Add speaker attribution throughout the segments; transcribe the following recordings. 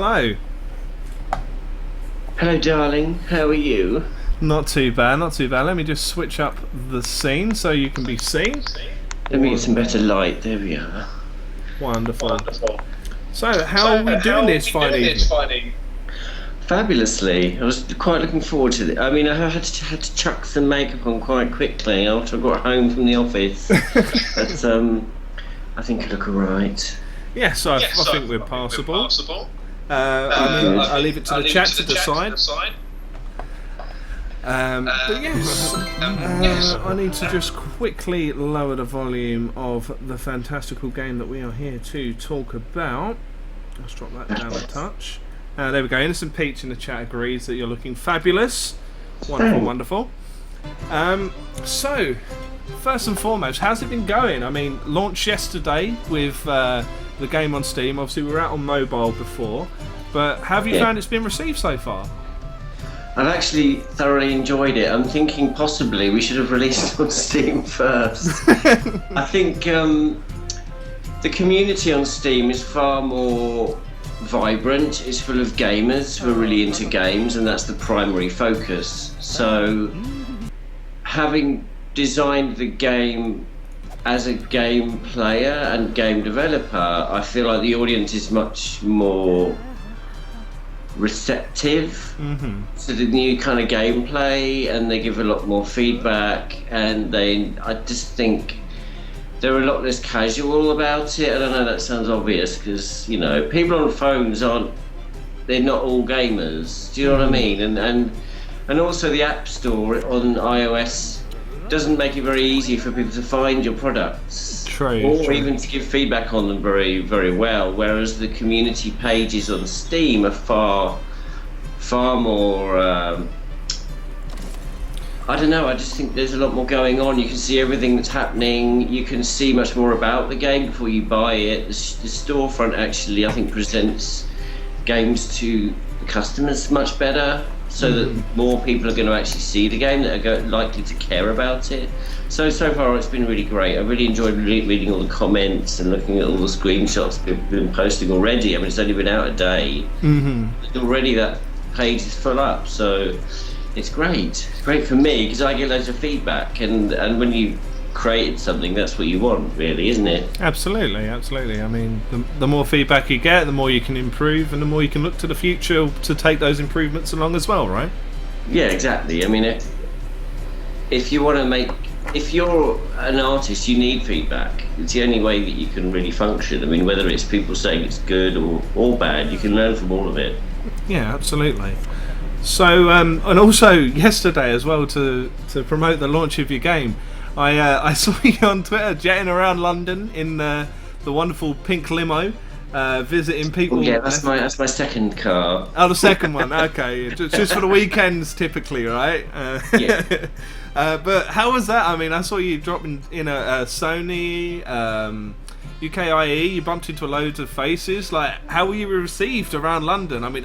Speaker 1: Hello.
Speaker 2: Hello, darling. How are you?
Speaker 1: Not too bad, not too bad. Let me just switch up the scene so you can be seen.
Speaker 2: Let me get some better light. There we are.
Speaker 1: Wonderful. So, how are we doing this fine evening?
Speaker 2: Fabulously. I was quite looking forward to it. I mean, I had to chuck some makeup on quite quickly after I got home from the office. But I think I look alright.
Speaker 1: Yes, I think we're passable. I'll leave it to the chat to decide. But yes, I need to just quickly lower the volume of the fantastical game that we are here to talk about. Let's drop that down a touch. There we go. Innocent Peach in the chat agrees that you're looking fabulous. Wonderful, wonderful. So, first and foremost, how's it been going? I mean, launched yesterday with the game on Steam. Obviously, we were out on mobile before, but how have you found it's been received so far?
Speaker 2: I've actually thoroughly enjoyed it. I'm thinking possibly we should have released it on Steam first. I think the community on Steam is far more vibrant. It's full of gamers who are really into games, and that's the primary focus. So, having designed the game as a game player and game developer, I feel like the audience is much more receptive to the new kind of gameplay, and they give a lot more feedback, and I just think they're a lot less casual about it. I don't know, that sounds obvious because, you know, people on phones they're not all gamers. Do you know what I mean? And also the App Store on iOS doesn't make it very easy for people to find your products. Or even to give feedback on them very, very well. Whereas the community pages on Steam are far more. I don't know. I just think there's a lot more going on. You can see everything that's happening. You can see much more about the game before you buy it. The storefront actually, I think, presents games to the customers much better, so that more people are going to actually see the game that are likely to care about it. So far it's been really great. I really enjoyed reading all the comments and looking at all the screenshots people have been posting already. I mean, it's only been out a day. Already that page is full up, so it's great. It's great for me because I get loads of feedback, and when you created something, that's what you want, really, isn't it?
Speaker 1: Absolutely. I mean, the more feedback you get, the more you can improve, and the more you can look to the future to take those improvements along as well, right?
Speaker 2: Yeah, exactly. I mean, if you're an artist, you need feedback. It's the only way that you can really function. I mean, whether it's people saying it's good or bad, you can learn from all of it.
Speaker 1: Yeah, absolutely. So, and also yesterday as well, to promote the launch of your game, I saw you on Twitter jetting around London in the wonderful pink limo, visiting people.
Speaker 2: Oh, yeah, that's my second car.
Speaker 1: Oh, the second one. Okay, just for the weekends, typically, right?
Speaker 2: Yeah.
Speaker 1: But how was that? I mean, I saw you dropping in a Sony, UKIE. You bumped into loads of faces. Like, how were you received around London? I mean,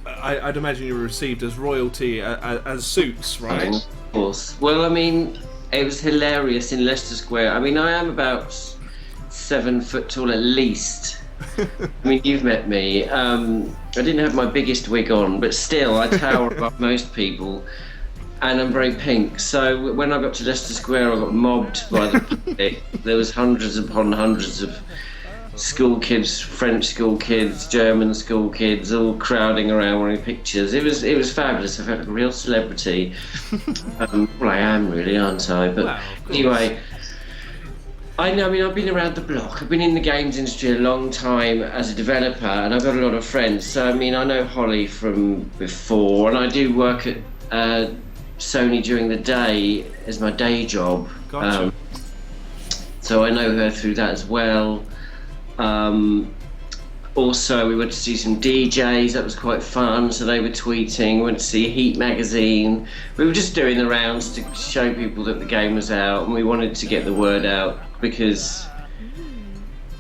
Speaker 1: I'd imagine you were received as royalty, as suits, right?
Speaker 2: Of course. Well, I mean, it was hilarious in Leicester Square. I mean, I am about 7 foot tall at least. I mean, you've met me. I didn't have my biggest wig on, but still, I tower above most people. And I'm very pink. So when I got to Leicester Square, I got mobbed by the public. There was hundreds upon hundreds of school kids, French school kids, German school kids, all crowding around wanting pictures. It was fabulous. I felt like a real celebrity. Well, I am really, aren't I? But anyway, I mean, I've been around the block. I've been in the games industry a long time as a developer, and I've got a lot of friends. So I mean, I know Holly from before, and I do work at Sony during the day as my day job.
Speaker 1: Gotcha.
Speaker 2: So I know her through that as well. Also, we went to see some DJs. That was quite fun. So they were tweeting. We went to see Heat magazine. We were just doing the rounds to show people that the game was out, and we wanted to get the word out because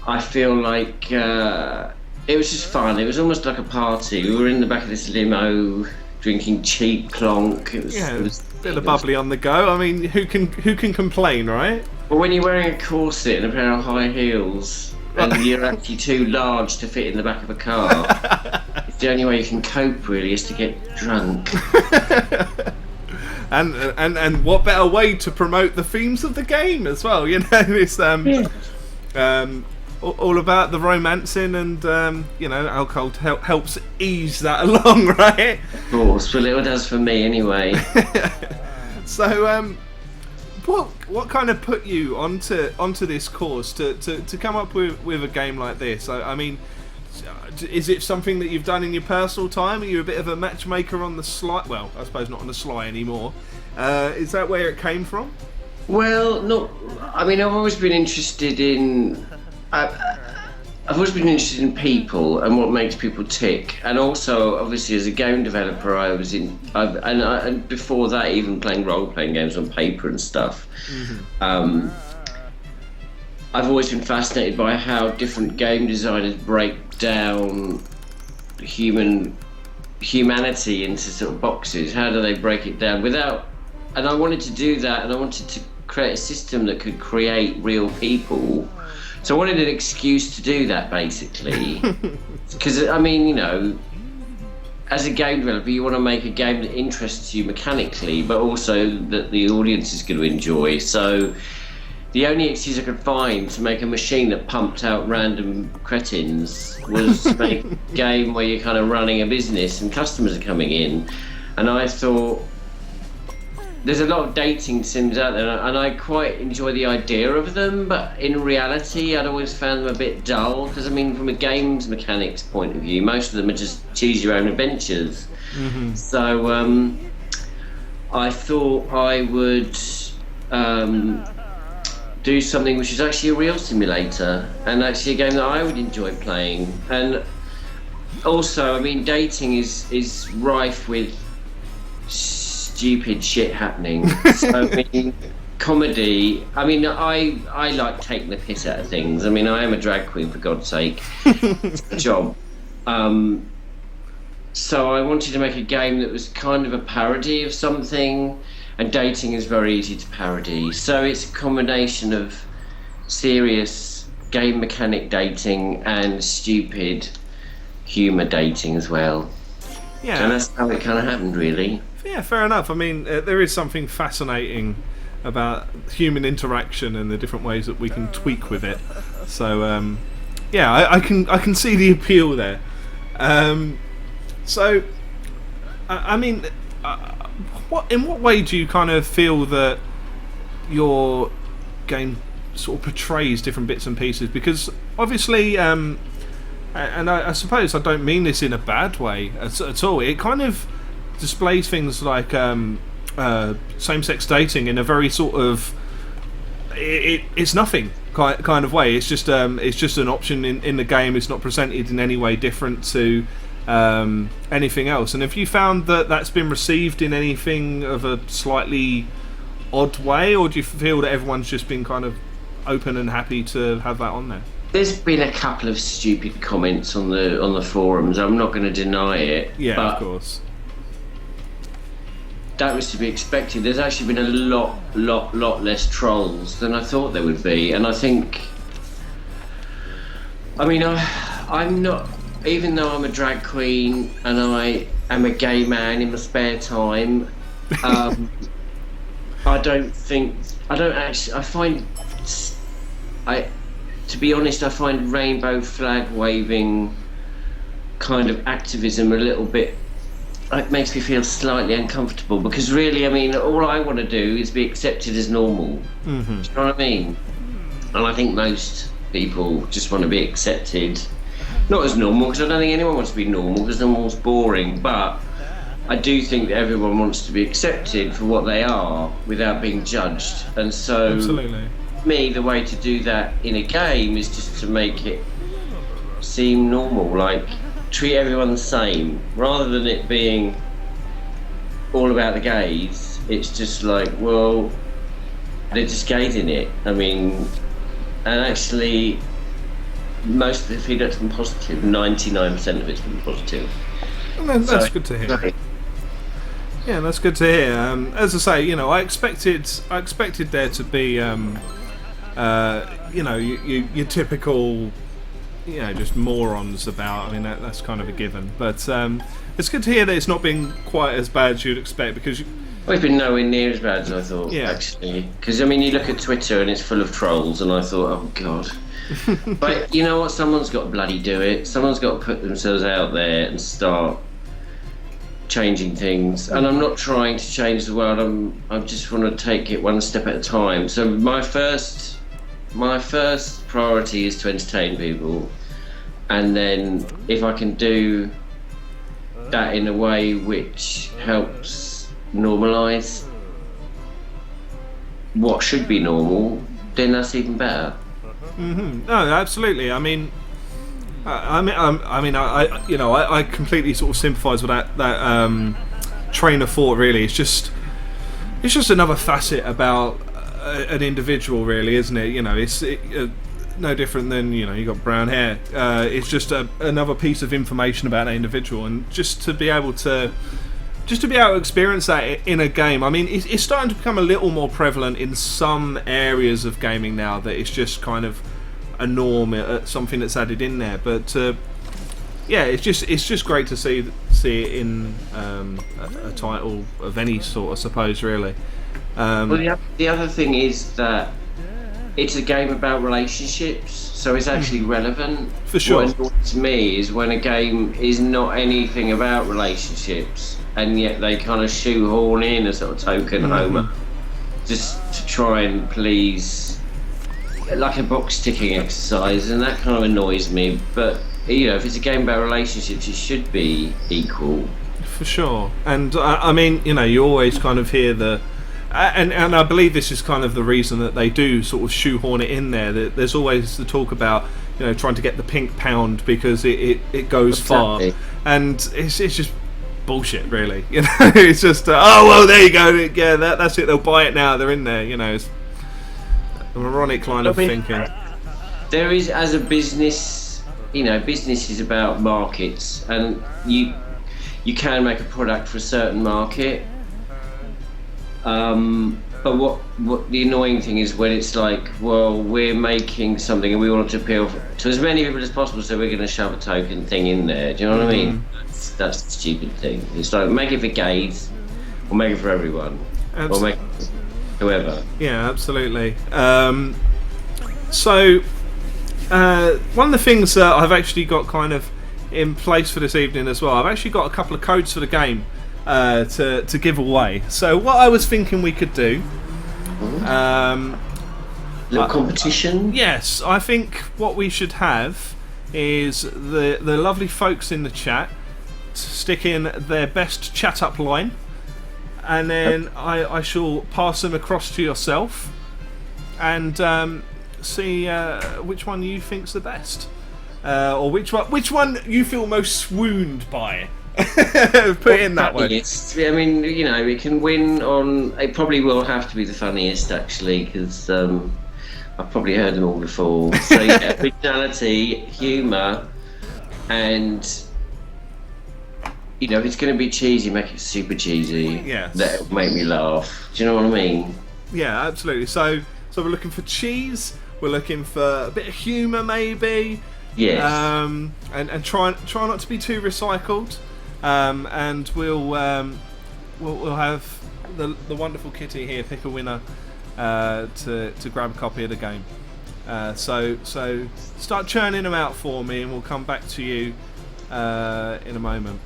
Speaker 2: I feel like it was just fun. It was almost like a party. We were in the back of this limo drinking cheap clonk. It was
Speaker 1: a bit of bubbly on the go. I mean, who can complain, right?
Speaker 2: Well, when you're wearing a corset and a pair of high heels, and you're actually too large to fit in the back of a car. It's the only way you can cope, really, is to get drunk.
Speaker 1: And what better way to promote the themes of the game as well? You know, it's all about the romancing, and you know, alcohol helps ease that along, right?
Speaker 2: Of course, well, it does for me anyway.
Speaker 1: So, what kind of put you onto this course to come up with a game like this? I mean, is it something that you've done in your personal time? Are you a bit of a matchmaker on the sly? Well, I suppose not on the sly anymore. Is that where it came from?
Speaker 2: Well, no. I mean, I've always been interested in. I've always been interested in people and what makes people tick, and also, obviously, as a game developer, I was in. And before that, even playing role-playing games on paper and stuff. Mm-hmm. I've always been fascinated by how different game designers break down humanity into sort of boxes. How do they break it down without? And I wanted to do that, and I wanted to create a system that could create real people. So I wanted an excuse to do that, basically. Because, I mean, you know, as a game developer, you want to make a game that interests you mechanically, but also that the audience is going to enjoy. So the only excuse I could find to make a machine that pumped out random cretins was to make a game where you're kind of running a business and customers are coming in. And I thought, there's a lot of dating sims out there, and I quite enjoy the idea of them, but in reality, I'd always found them a bit dull, because, I mean, from a games mechanics point of view, most of them are just choose your own adventures. Mm-hmm. So I thought I would do something which is actually a real simulator, and actually a game that I would enjoy playing. And also, I mean, dating is rife with stupid shit happening. So, I mean, comedy, I mean, I like taking the piss out of things. I mean, I am a drag queen, for God's sake. It's a job. So I wanted to make a game that was kind of a parody of something, and dating is very easy to parody. So it's a combination of serious game mechanic dating and stupid humour dating as well. Yeah. And that's how it kind of happened, really.
Speaker 1: Yeah, fair enough. I mean, there is something fascinating about human interaction and the different ways that we can tweak with it. So, yeah, I can see the appeal there. So, I mean, in what way do you kind of feel that your game sort of portrays different bits and pieces? Because obviously, and I suppose I don't mean this in a bad way at all. It kind of displays things like same-sex dating in a very sort of it's nothing kind of way. It's just an option in the game. It's not presented in any way different to anything else. And have you found that that's been received in anything of a slightly odd way, or do you feel that everyone's just been kind of open and happy to have that on there?
Speaker 2: There's been a couple of stupid comments on the forums. I'm not going to deny it.
Speaker 1: Yeah,
Speaker 2: but
Speaker 1: of course.
Speaker 2: That was to be expected. There's actually been a lot less trolls than I thought there would be, and I think, I mean, I'm not, even though I'm a drag queen and I am a gay man in my spare time, I to be honest, I find rainbow flag waving kind of activism a little bit, it makes me feel slightly uncomfortable, because really, I mean, all I want to do is be accepted as normal. Mm-hmm. Do you know what I mean? And I think most people just want to be accepted, not as normal, because I don't think anyone wants to be normal, because normal's boring, but I do think that everyone wants to be accepted for what they are without being judged. And so,
Speaker 1: absolutely,
Speaker 2: me, the way to do that in a game is just to make it seem normal, like treat everyone the same, rather than it being all about the gays. It's just like, well, they're just gays in it. I mean, and actually most of the feedback's been positive. 99% of it's been positive.
Speaker 1: And that's good to hear. Yeah, that's good to hear. As I say, you know, I expected there to be, you know, your typical just morons about. I mean, that's kind of a given. But it's good to hear that it's not been quite as bad as you'd expect, because
Speaker 2: Well, it's been nowhere near as bad as I thought,
Speaker 1: Yeah.
Speaker 2: actually. Because, I mean, you look at Twitter and it's full of trolls, and I thought, oh, God. But you know what? Someone's got to bloody do it. Someone's got to put themselves out there and start changing things. And I'm not trying to change the world. I just want to take it one step at a time. So my first priority is to entertain people. And then if I can do that in a way which helps normalise what should be normal, then that's even better.
Speaker 1: No, absolutely. I mean, I completely sort of sympathise with that train of thought. Really, it's just another facet about an individual, really, isn't it? It's no different than you got brown hair. It's just another piece of information about an individual, and just to be able to experience that in a game. I mean, it's starting to become a little more prevalent in some areas of gaming now, that it's just kind of a norm, something that's added in there. But it's just great to see it in a title of any sort, I suppose, really.
Speaker 2: Well, the other thing is that it's a game about relationships, so it's actually relevant.
Speaker 1: For sure.
Speaker 2: What annoys me is when a game is not anything about relationships, and yet they kind of shoehorn in a sort of token homer, just to try and please, like a box ticking exercise, and that kind of annoys me. But if it's a game about relationships, it should be equal.
Speaker 1: For sure. And I mean, you always kind of hear the and I believe this is kind of the reason that they do sort of shoehorn it in there. That there's always the talk about trying to get the pink pound because it goes
Speaker 2: Exactly.
Speaker 1: far, and it's just bullshit, really. It's just oh well, there you go. Yeah, that's it. They'll buy it now. They're in there. It's an ironic line of thinking.
Speaker 2: There is, as a business, business is about markets, and you can make a product for a certain market. But what the annoying thing is when it's like, well, we're making something and we want to appeal to as many people as possible, so we're going to shove a token thing in there. Do you know what I mean? That's the stupid thing. It's like, make it for gays, or make it for everyone, or make it for whoever.
Speaker 1: Yeah, absolutely. So one of the things that I've actually got kind of in place for this evening as well, I've actually got a couple of codes for the game to give away. So what I was thinking we could do,
Speaker 2: Little competition.
Speaker 1: Yes, I think what we should have is the lovely folks in the chat stick in their best chat up line, and then I shall pass them across to yourself and see which one you think's the best, or which one you feel most swooned by. Put it in that way.
Speaker 2: I mean, it can win on. It probably will have to be the funniest, actually, because I've probably heard them all before. So yeah, originality, humour, and if it's going to be cheesy, make it super cheesy.
Speaker 1: Yes.
Speaker 2: That'll make me laugh. Do you know what I mean?
Speaker 1: Yeah, absolutely. So we're looking for cheese. We're looking for a bit of humour, maybe.
Speaker 2: Yes.
Speaker 1: And try not to be too recycled. And we'll have the wonderful Kitty here pick a winner to grab a copy of the game. So start churning them out for me, and we'll come back to you in a moment.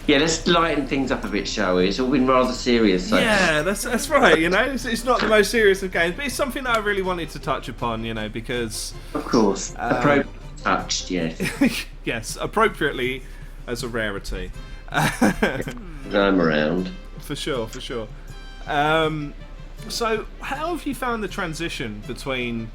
Speaker 2: Yeah, let's lighten things up a bit, shall we? It's all been rather serious. So.
Speaker 1: Yeah, that's right. It's not the most serious of games, but it's something that I really wanted to touch upon. Because
Speaker 2: of course, appropriately touched. Yes.
Speaker 1: Yes, appropriately as a rarity.
Speaker 2: I'm around.
Speaker 1: For sure. So, how have you found the transition between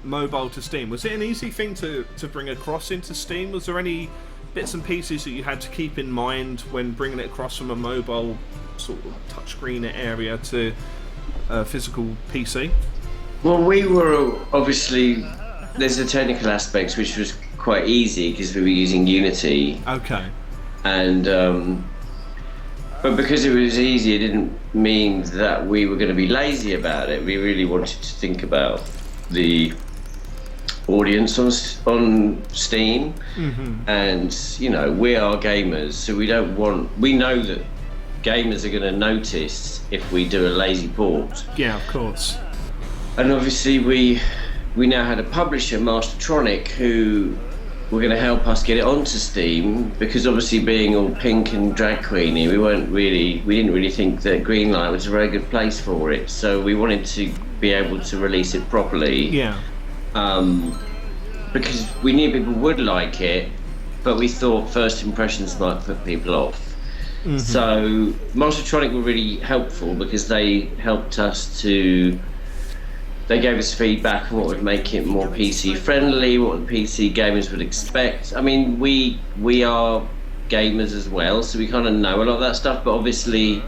Speaker 1: mobile to Steam? Was it an easy thing to bring across into Steam? Was there any bits and pieces that you had to keep in mind when bringing it across from a mobile sort of touchscreen area to a physical PC?
Speaker 2: Well, we were obviously, there's a technical aspects which was quite easy because we were using Unity.
Speaker 1: Okay.
Speaker 2: And but because it was easy, it didn't mean that we were going to be lazy about it. We really wanted to think about the audience on Steam, and you know, we are gamers, so we know that gamers are going to notice if we do a lazy port.
Speaker 1: Yeah, of course.
Speaker 2: And obviously we now had a publisher, Mastertronic, who were going to help us get it onto Steam, because obviously being all pink and drag queeny, we didn't really think that Greenlight was a very good place for it. So we wanted to be able to release it properly.
Speaker 1: Yeah.
Speaker 2: Because we knew people would like it, but we thought first impressions might put people off. So Mastertronic were really helpful, because they helped us they gave us feedback on what would make it more PC friendly, what the PC gamers would expect. I mean, we are gamers as well, so we kind of know a lot of that stuff, but obviously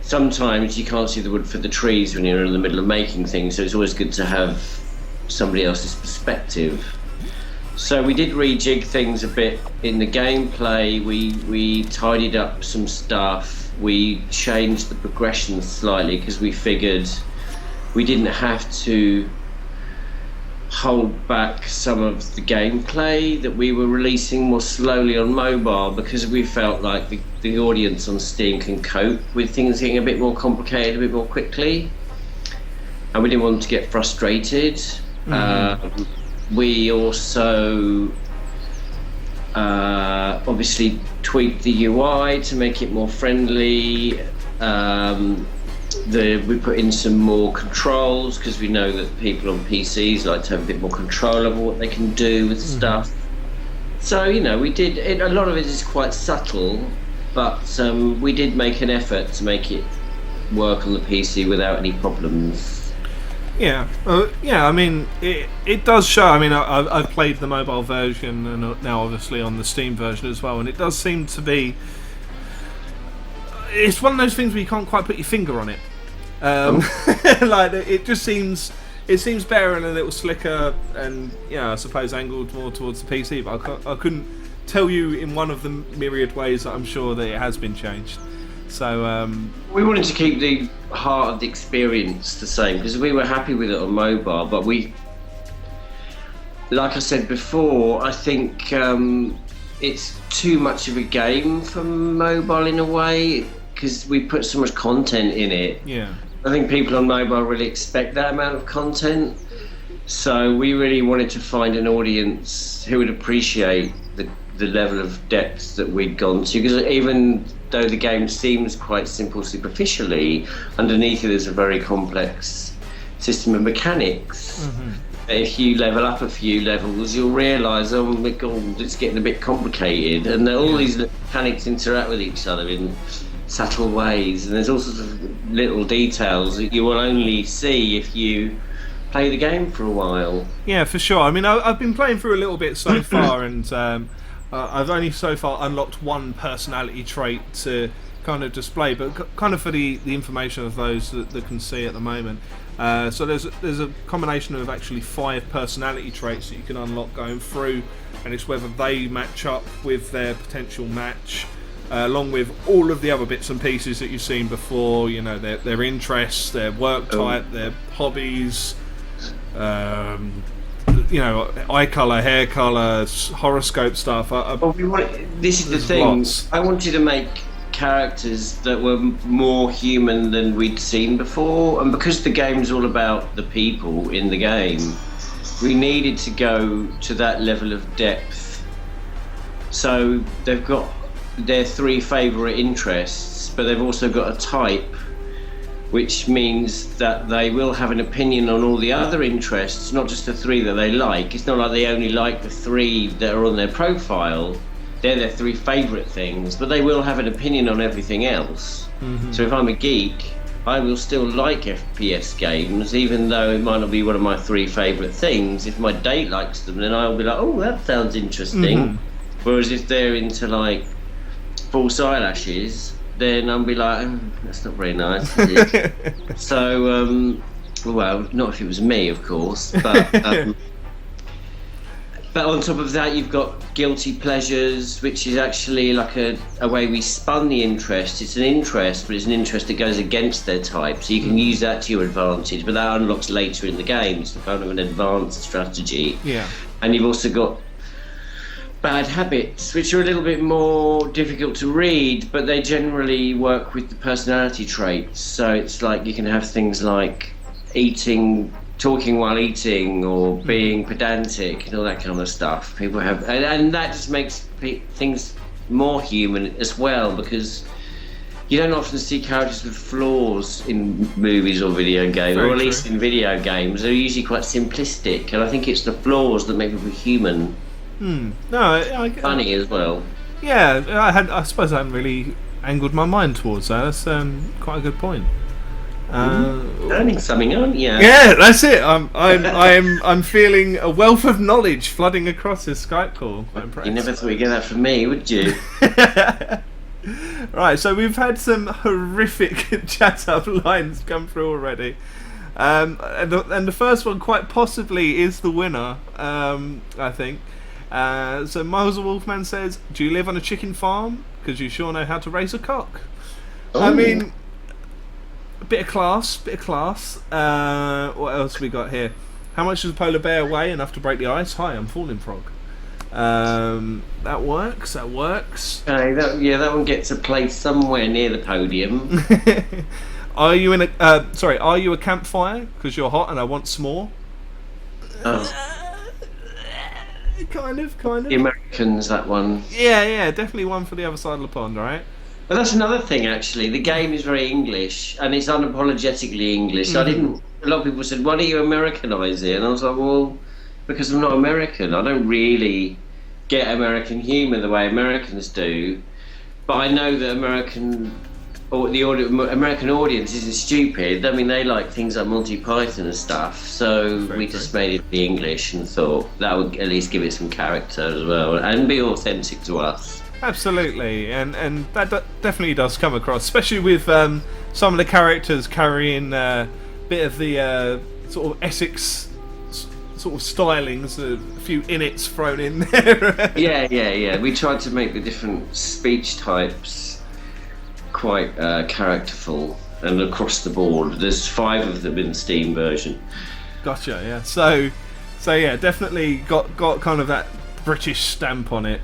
Speaker 2: sometimes you can't see the wood for the trees when you're in the middle of making things, so it's always good to have somebody else's perspective. So we did rejig things a bit in the gameplay. We tidied up some stuff. We changed the progression slightly, because we figured we didn't have to hold back some of the gameplay that we were releasing more slowly on mobile, because we felt like the audience on Steam can cope with things getting a bit more complicated a bit more quickly, and we didn't want them to get frustrated. We also obviously tweaked the UI to make it more friendly. We put in some more controls, because we know that people on PCs like to have a bit more control over what they can do with stuff. So, you know, we did it. A lot of it is quite subtle, but we did make an effort to make it work on the PC without any problems.
Speaker 1: Yeah, I mean, it does show. I mean, I've played the mobile version, and now obviously on the Steam version as well, and it does seem to be. It's one of those things where you can't quite put your finger on it. Like, it just seems better and a little slicker, and I suppose angled more towards the PC. But I couldn't tell you in one of the myriad ways that I'm sure that it has been changed. So
Speaker 2: we wanted to keep the heart of the experience the same, because we were happy with it on mobile. But like I said before, I think it's too much of a game for mobile in a way, because we put so much content in it.
Speaker 1: Yeah.
Speaker 2: I think people on mobile really expect that amount of content. So we really wanted to find an audience who would appreciate the level of depth that we'd gone to, because even though the game seems quite simple superficially, underneath it is a very complex system of mechanics. If you level up a few levels, you'll realise, oh my god, it's getting a bit complicated, and all these mechanics interact with each other in subtle ways, and there's all sorts of little details that you will only see if you play the game for a while.
Speaker 1: Yeah, for sure. I mean, I've been playing through a little bit so far, and I've only so far unlocked one personality trait to kind of display, but kind of for the information of those that can see at the moment. So there's a combination of actually 5 personality traits that you can unlock going through, and it's whether they match up with their potential match, along with all of the other bits and pieces that you've seen before. You know, their interests, their work type, their hobbies. Eye colour, hair colour, horoscope stuff.
Speaker 2: This is the thing. Lots. I wanted to make characters that were more human than we'd seen before, and because the game's all about the people in the game, we needed to go to that level of depth. So they've got their 3 favourite interests, but they've also got a type, which means that they will have an opinion on all the other interests, not just the 3 that they like. It's not like they only like the 3 that are on their profile. They're their 3 favourite things, but they will have an opinion on everything else. So if I'm a geek, I will still like FPS games, even though it might not be one of my 3 favourite things. If my date likes them, then I'll be like, oh, that sounds interesting. Whereas if they're into like false eyelashes, then I'll be like, that's not very nice, is it? So, well, not if it was me, of course, but But on top of that, you've got guilty pleasures, which is actually like a way we spun the interest. It's an interest, but it's an interest that goes against their type. So you can use that to your advantage, but that unlocks later in the game. It's kind of an advanced strategy.
Speaker 1: Yeah.
Speaker 2: And you've also got bad habits, which are a little bit more difficult to read, but they generally work with the personality traits. So it's like you can have things like talking while eating, or being pedantic and all that kind of stuff. People have, and that just makes things more human as well, because you don't often see characters with flaws in movies or video games, or at least in video games. They're usually quite simplistic, and I think it's the flaws that make people human.
Speaker 1: No,
Speaker 2: Funny as well.
Speaker 1: Yeah, I suppose I hadn't really angled my mind towards that. That's quite a good point.
Speaker 2: Learning something, aren't you?
Speaker 1: Yeah, that's it. I'm feeling a wealth of knowledge flooding across this Skype call. Quite impressed.
Speaker 2: You never thought you'd get that from me, would you?
Speaker 1: Right, so we've had some horrific chat-up lines come through already. And the first one quite possibly is the winner, I think. So Miles the Wolfman says, do you live on a chicken farm? Because you sure know how to raise a cock.
Speaker 2: Ooh.
Speaker 1: I mean, a bit of class. What else we got here? How much does a polar bear weigh? Enough to break the ice? Hi, I'm Falling Frog. That works.
Speaker 2: Okay, that one gets a place somewhere near the podium.
Speaker 1: Are you a campfire? Because you're hot and I want s'more.
Speaker 2: Oh.
Speaker 1: Kind of.
Speaker 2: The Americans, that one.
Speaker 1: Yeah, definitely one for the other side of the pond, right?
Speaker 2: But that's another thing, actually. The game is very English, and it's unapologetically English. So a lot of people said, why don't you Americanise it? And I was like, well, because I'm not American. I don't really get American humour the way Americans do. But I know that American audience isn't stupid. I mean, they like things like Monty Python and stuff. So we just made it be English and thought that would at least give it some character as well and be authentic to us.
Speaker 1: Absolutely, and that definitely does come across, especially with some of the characters carrying a bit of the sort of Essex sort of stylings, a few innits thrown in there.
Speaker 2: Yeah. We tried to make the different speech types quite characterful and across the board. There's 5 of them in the Steam version.
Speaker 1: Gotcha. Yeah. So yeah, definitely got kind of that British stamp on it.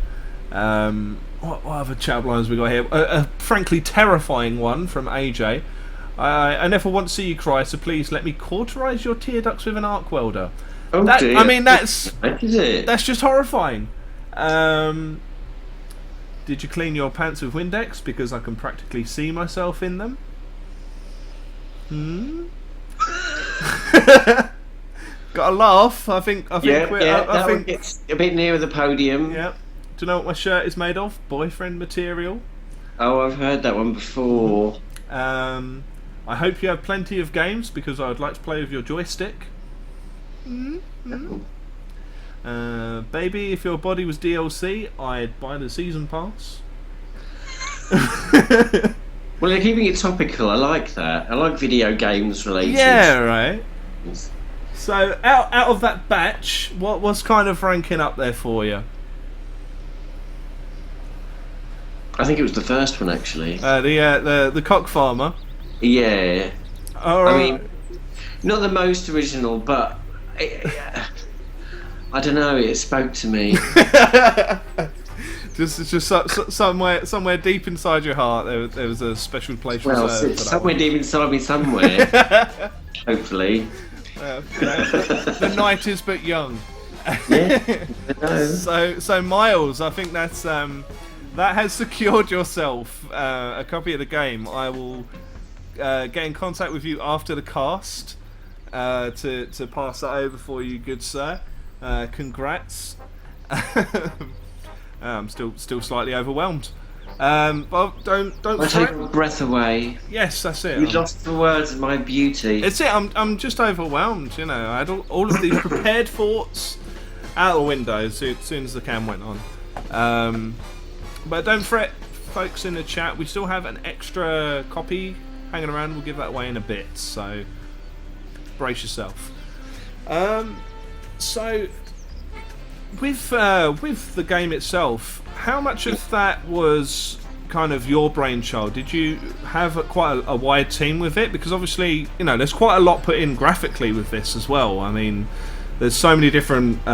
Speaker 1: What other chat lines we got here? A frankly terrifying one from AJ. I never want to see you cry, so please let me cauterize your tear ducts with an arc welder.
Speaker 2: Oh dear.
Speaker 1: I mean, that's just horrifying. Did you clean your pants with Windex? Because I can practically see myself in them. Got a laugh. I think
Speaker 2: that one gets a bit nearer the podium.
Speaker 1: Yeah. Do you know what my shirt is made of? Boyfriend material.
Speaker 2: Oh, I've heard that one before.
Speaker 1: I hope you have plenty of games because I would like to play with your joystick. Baby, if your body was DLC, I'd buy the season pass.
Speaker 2: Well, they're keeping it topical. I like that. I like video games related.
Speaker 1: Yeah, right. So, out of that batch, what's kind of ranking up there for you?
Speaker 2: I think it was the first one, actually.
Speaker 1: The cock farmer.
Speaker 2: Yeah.
Speaker 1: All right.
Speaker 2: I mean, not the most original, but I don't know. It spoke to me.
Speaker 1: just somewhere deep inside your heart, there was a special place reserved for that.
Speaker 2: Somewhere deep inside me, somewhere. Hopefully.
Speaker 1: The night is but young.
Speaker 2: Yeah.
Speaker 1: So Miles, I think that's that has secured yourself a copy of the game. I will get in contact with you after the cast to pass that over for you, good sir. Congrats. I'm still slightly overwhelmed. But don't
Speaker 2: take my breath away.
Speaker 1: Yes, that's it.
Speaker 2: You lost the words of my beauty.
Speaker 1: It's it. I'm just overwhelmed. You know, I had all of these prepared thoughts out the window as soon as the cam went on. But don't fret, folks in the chat. We still have an extra copy hanging around. We'll give that away in a bit, so brace yourself. So with the game itself, how much of that was kind of your brainchild? Did you have quite a wide team with it? Because obviously, you know, there's quite a lot put in graphically with this as well. I mean, there's so many different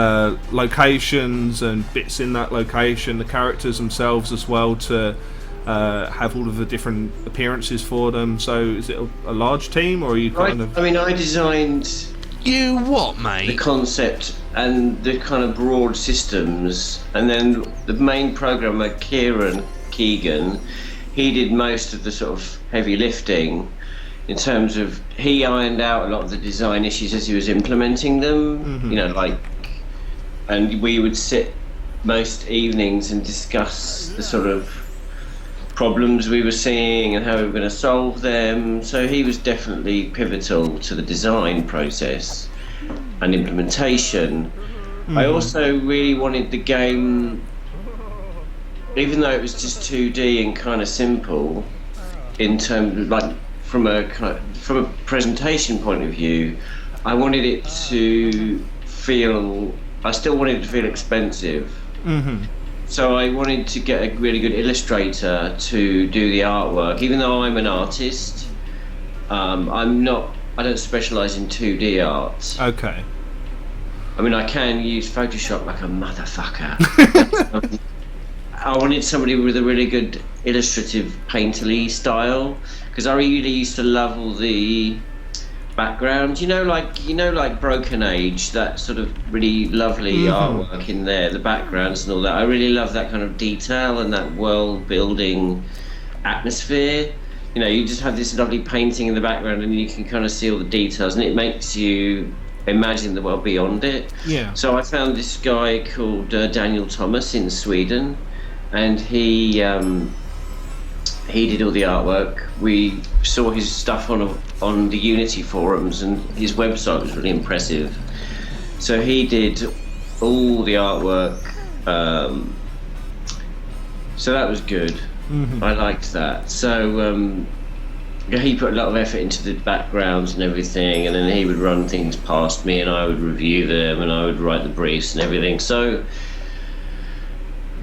Speaker 1: locations and bits in that location, the characters themselves as well, to have all of the different appearances for them. So is it a large team, or are you kind of...
Speaker 2: I mean, I designed...
Speaker 3: You what, mate?
Speaker 2: The concept and the kind of broad systems, and then the main programmer, Kieran Keegan, he did most of the sort of heavy lifting in terms of, he ironed out a lot of the design issues as he was implementing them, you know, like, and we would sit most evenings and discuss the sort of problems we were seeing and how we were going to solve them. So he was definitely pivotal to the design process and implementation. I also really wanted the game, even though it was just 2D and kind of simple, in terms of, like, from a presentation point of view, I wanted it to feel, I still wanted it to feel expensive. So I wanted to get a really good illustrator to do the artwork. Even though I'm an artist, I don't specialise in 2D art.
Speaker 1: Okay.
Speaker 2: I mean, I can use Photoshop like a motherfucker. I wanted somebody with a really good illustrative painterly style, because I really used to love all the background, you know, like Broken Age, that sort of really lovely artwork in there, the backgrounds and all that. I really love that kind of detail and that world building atmosphere. You know, you just have this lovely painting in the background and you can kind of see all the details, and it makes you imagine the world beyond it.
Speaker 1: Yeah.
Speaker 2: So I found this guy called Daniel Thomas in Sweden, and he did all the artwork. We saw his stuff on the Unity forums, and his website was really impressive. So he did all the artwork. So that was good. I liked that. So he put a lot of effort into the backgrounds and everything, and then he would run things past me, and I would review them, and I would write the briefs and everything. So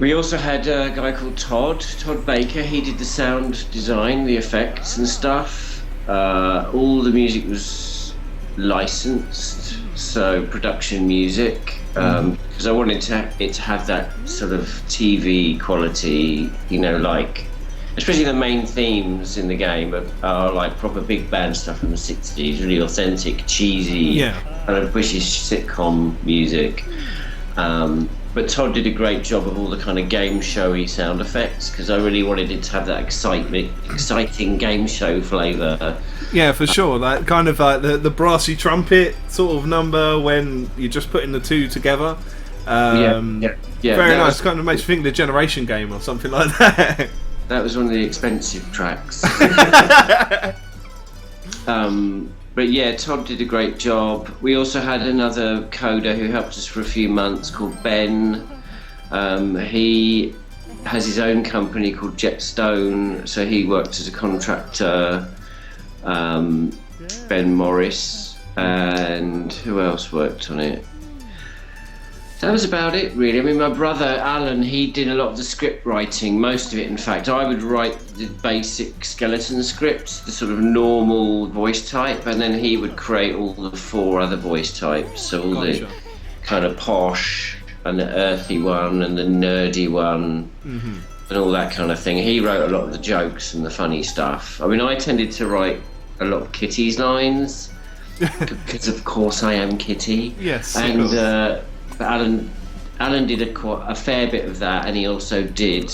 Speaker 2: we also had a guy called Todd Baker. He did the sound design, the effects and stuff. All the music was licensed, so production music, because I wanted it to have that sort of TV quality, you know, like, especially the main themes in the game are like proper big band stuff from the 60s, really authentic, cheesy, kind of British sitcom music. But Todd did a great job of all the kind of game showy sound effects, because I really wanted it to have that exciting game show flavour.
Speaker 1: Yeah, for sure. That kind of like the brassy trumpet sort of number when you're just putting the two together.
Speaker 2: Yeah.
Speaker 1: Very nice. Kind of makes you think of the Generation game or something like that.
Speaker 2: That was one of the expensive tracks. But yeah, Todd did a great job. We also had another coder who helped us for a few months called Ben. He has his own company called Jetstone, so he worked as a contractor. Ben Morris, and who else worked on it? That was about it, really. I mean, my brother Alan, he did a lot of the script writing, most of it in fact. I would write the basic skeleton scripts, the sort of normal voice type, and then he would create all the 4 other voice types, so all the kind of posh and the earthy one and the nerdy one and all that kind of thing. He wrote a lot of the jokes and the funny stuff. I mean, I tended to write a lot of Kitty's lines because of course I am Kitty.
Speaker 1: Yes.
Speaker 2: And Alan did a fair bit of that, and he also did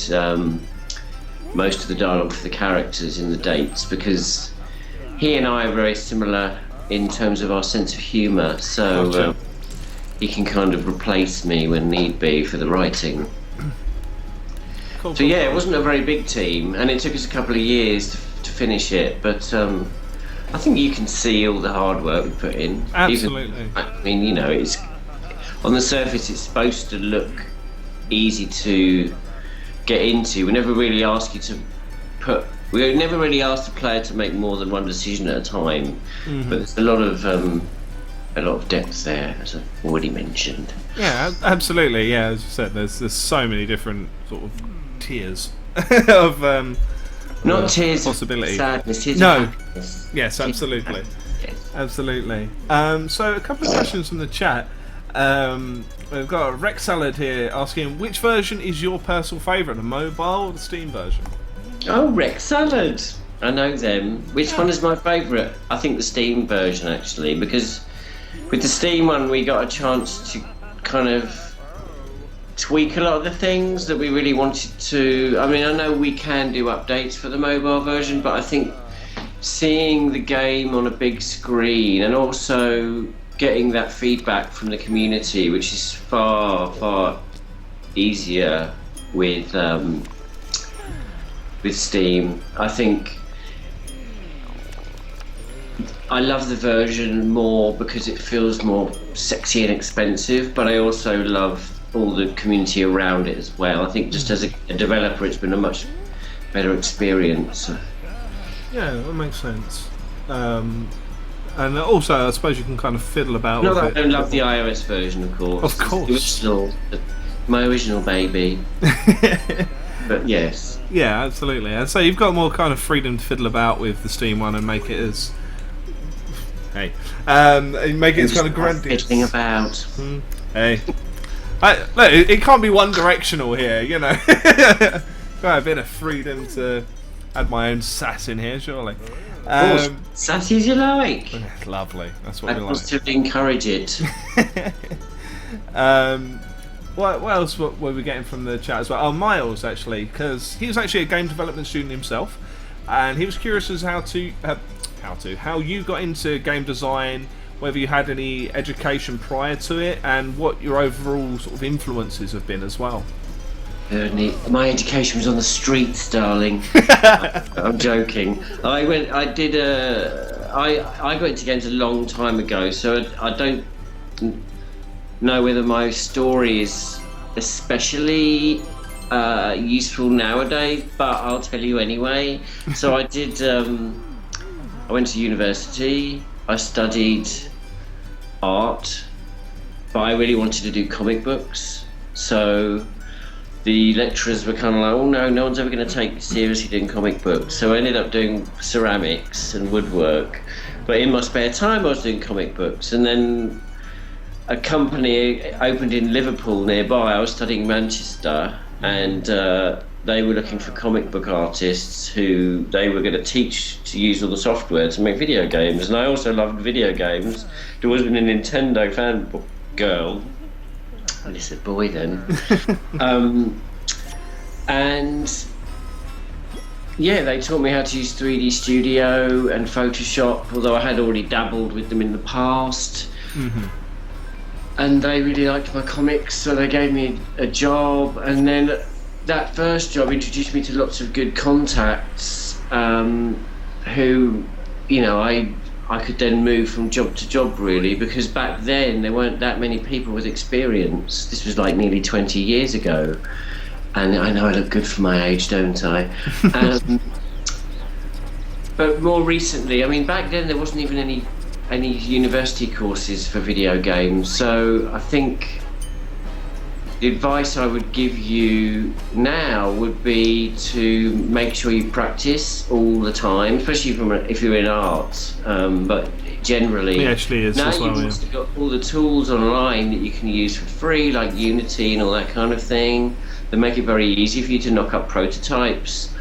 Speaker 2: most of the dialogue for the characters in the dates, because he and I are very similar in terms of our sense of humour, so he can kind of replace me when need be for the writing.
Speaker 1: Cool.
Speaker 2: So yeah, it wasn't a very big team, and it took us a couple of years to finish it, but I think you can see all the hard work we put in.
Speaker 1: Absolutely.
Speaker 2: I mean, you know, it's on the surface it's supposed to look easy to get into. We never really ask you to we never really ask the player to make more than one decision at a time. But there's a lot of depth there, as I've already mentioned.
Speaker 1: Yeah, absolutely. Yeah, as you said, there's so many different sort of tiers of
Speaker 2: Not tears
Speaker 1: possibility.
Speaker 2: of sadness, tears
Speaker 1: No.
Speaker 2: of happiness.
Speaker 1: Yes,
Speaker 2: Tears of
Speaker 1: absolutely.
Speaker 2: happiness, yes.
Speaker 1: Absolutely. So a couple of questions from the chat. We've got a Rex Salad here asking, which version is your personal favourite, the mobile or the Steam version?
Speaker 2: Oh, Rex Salad. I know them. Which one is my favourite? I think the Steam version, actually, because with the Steam one we got a chance to kind of tweak a lot of the things that we really wanted to. I mean, I know we can do updates for the mobile version, but I think seeing the game on a big screen and also getting that feedback from the community, which is far easier with Steam. I think I love the version more because it feels more sexy and expensive, but I also love all the community around it as well. I think just as a developer, it's been a much better experience.
Speaker 1: Yeah, that makes sense. And also, I suppose you can kind of fiddle about
Speaker 2: Not
Speaker 1: with
Speaker 2: that
Speaker 1: it.
Speaker 2: I don't love the iOS version, of course.
Speaker 1: Of course.
Speaker 2: My original baby. But yes.
Speaker 1: Yeah, absolutely. And so you've got more kind of freedom to fiddle about with the Steam one and make it as... Hey. Make it as kind of grandiose.
Speaker 2: Fiddling about.
Speaker 1: Hey. Look, it can't be one directional here, you know. Got a bit of freedom to add my own sass in here, surely.
Speaker 2: Sassy as you like.
Speaker 1: Lovely. That's what
Speaker 2: I
Speaker 1: we like.
Speaker 2: positively encourage it.
Speaker 1: What else were we getting from the chat as well? Oh, Miles, actually, because he was actually a game development student himself, and he was curious as how you got into game design, whether you had any education prior to it, and what your overall sort of influences have been as well.
Speaker 2: My education was on the streets, darling. I'm joking. I got into games a long time ago, so I don't know whether my story is especially useful nowadays, but I'll tell you anyway. So I went to university, I studied art, but I really wanted to do comic books. So the lecturers were kind of like, oh no one's ever going to take you seriously doing comic books. So I ended up doing ceramics and woodwork. But in my spare time I was doing comic books. And then a company opened in Liverpool nearby. I was studying Manchester, and they were looking for comic book artists who they were going to teach to use all the software to make video games. And I also loved video games. There was been a Nintendo fan girl. I said boy then. And yeah, they taught me how to use 3D Studio and Photoshop, although I had already dabbled with them in the past.
Speaker 1: Mm-hmm.
Speaker 2: And they really liked my comics, so they gave me a job. And then that first job introduced me to lots of good contacts who, you know, I could then move from job to job, really, because back then there weren't that many people with experience. This was like nearly 20 years ago, and I know I look good for my age, don't I? But more recently, I mean, back then there wasn't even any university courses for video games, so I think the advice I would give you now would be to make sure you practice all the time, especially if you're in art. But generally,
Speaker 1: It actually is
Speaker 2: now
Speaker 1: as well,
Speaker 2: you've
Speaker 1: yeah.
Speaker 2: also got all the tools online that you can use for free, like Unity and all that kind of thing, that make it very easy for you to knock up prototypes.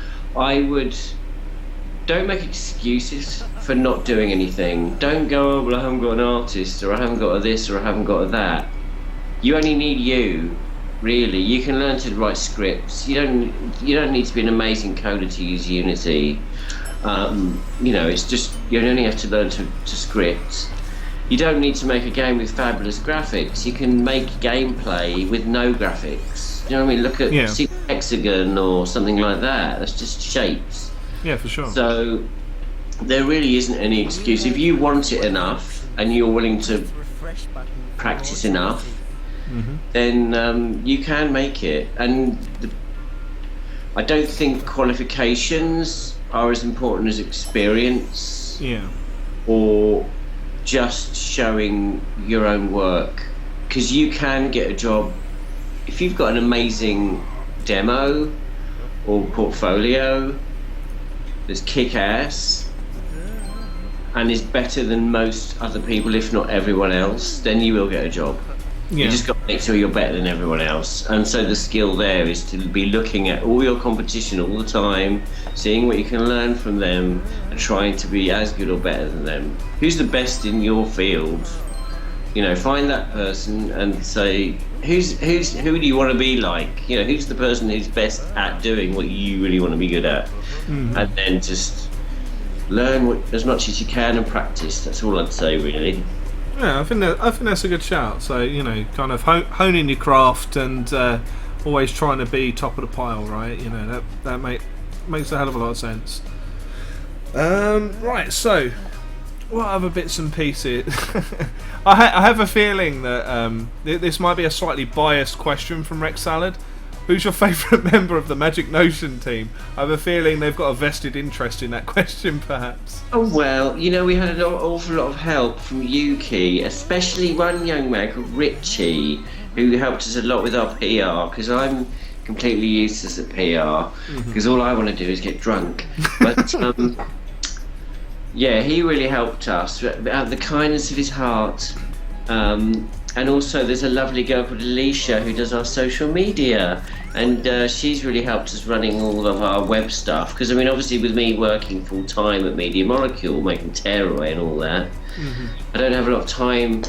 Speaker 2: Don't make excuses for not doing anything. Don't go, oh, well, I haven't got an artist, or I haven't got a this, or I haven't got a that. You only need you. Really, you can learn to write scripts. You don't need to be an amazing coder to use Unity. You know, it's just you only have to learn to script. You don't need to make a game with fabulous graphics. You can make gameplay with no graphics. You know what I mean? Look at Hexagon or something like that. That's just shapes.
Speaker 1: Yeah, for sure.
Speaker 2: So there really isn't any excuse. If you want it enough and you're willing to practice enough, then you can make it. And I don't think qualifications are as important as experience.
Speaker 1: Yeah.
Speaker 2: Or just showing your own work. because you can get a job if you've got an amazing demo or portfolio that's kick-ass and is better than most other people, if not everyone else, then you will get a job. You just got to make sure you're better than everyone else. And so the skill there is to be looking at all your competition all the time, seeing what you can learn from them, and trying to be as good or better than them. Who's the best in your field? You know, find that person and say, who do you want to be like? You know, who's the person who's best at doing what you really want to be good at? And then just learn as much as you can and practice. That's all I'd say, really.
Speaker 1: Yeah, I think that's a good shout. So, you know, kind of honing your craft and always trying to be top of the pile, right? You know, that makes a hell of a lot of sense. Right, so what other bits and pieces? I have a feeling that this might be a slightly biased question from Rex Salad. Who's your favourite member of the Magic Notion team? I have a feeling they've got a vested interest in that question, perhaps.
Speaker 2: Oh, well, you know, we had an awful lot of help from Yuki, especially one young man called Richie, who helped us a lot with our PR, because I'm completely useless at PR, because all I want to do is get drunk. But, yeah, he really helped us out of the kindness of his heart. And also there's a lovely girl called Alicia who does our social media, and she's really helped us running all of our web stuff, because I mean, obviously with me working full time at Media Molecule, making Tearaway and all that, I don't have a lot of time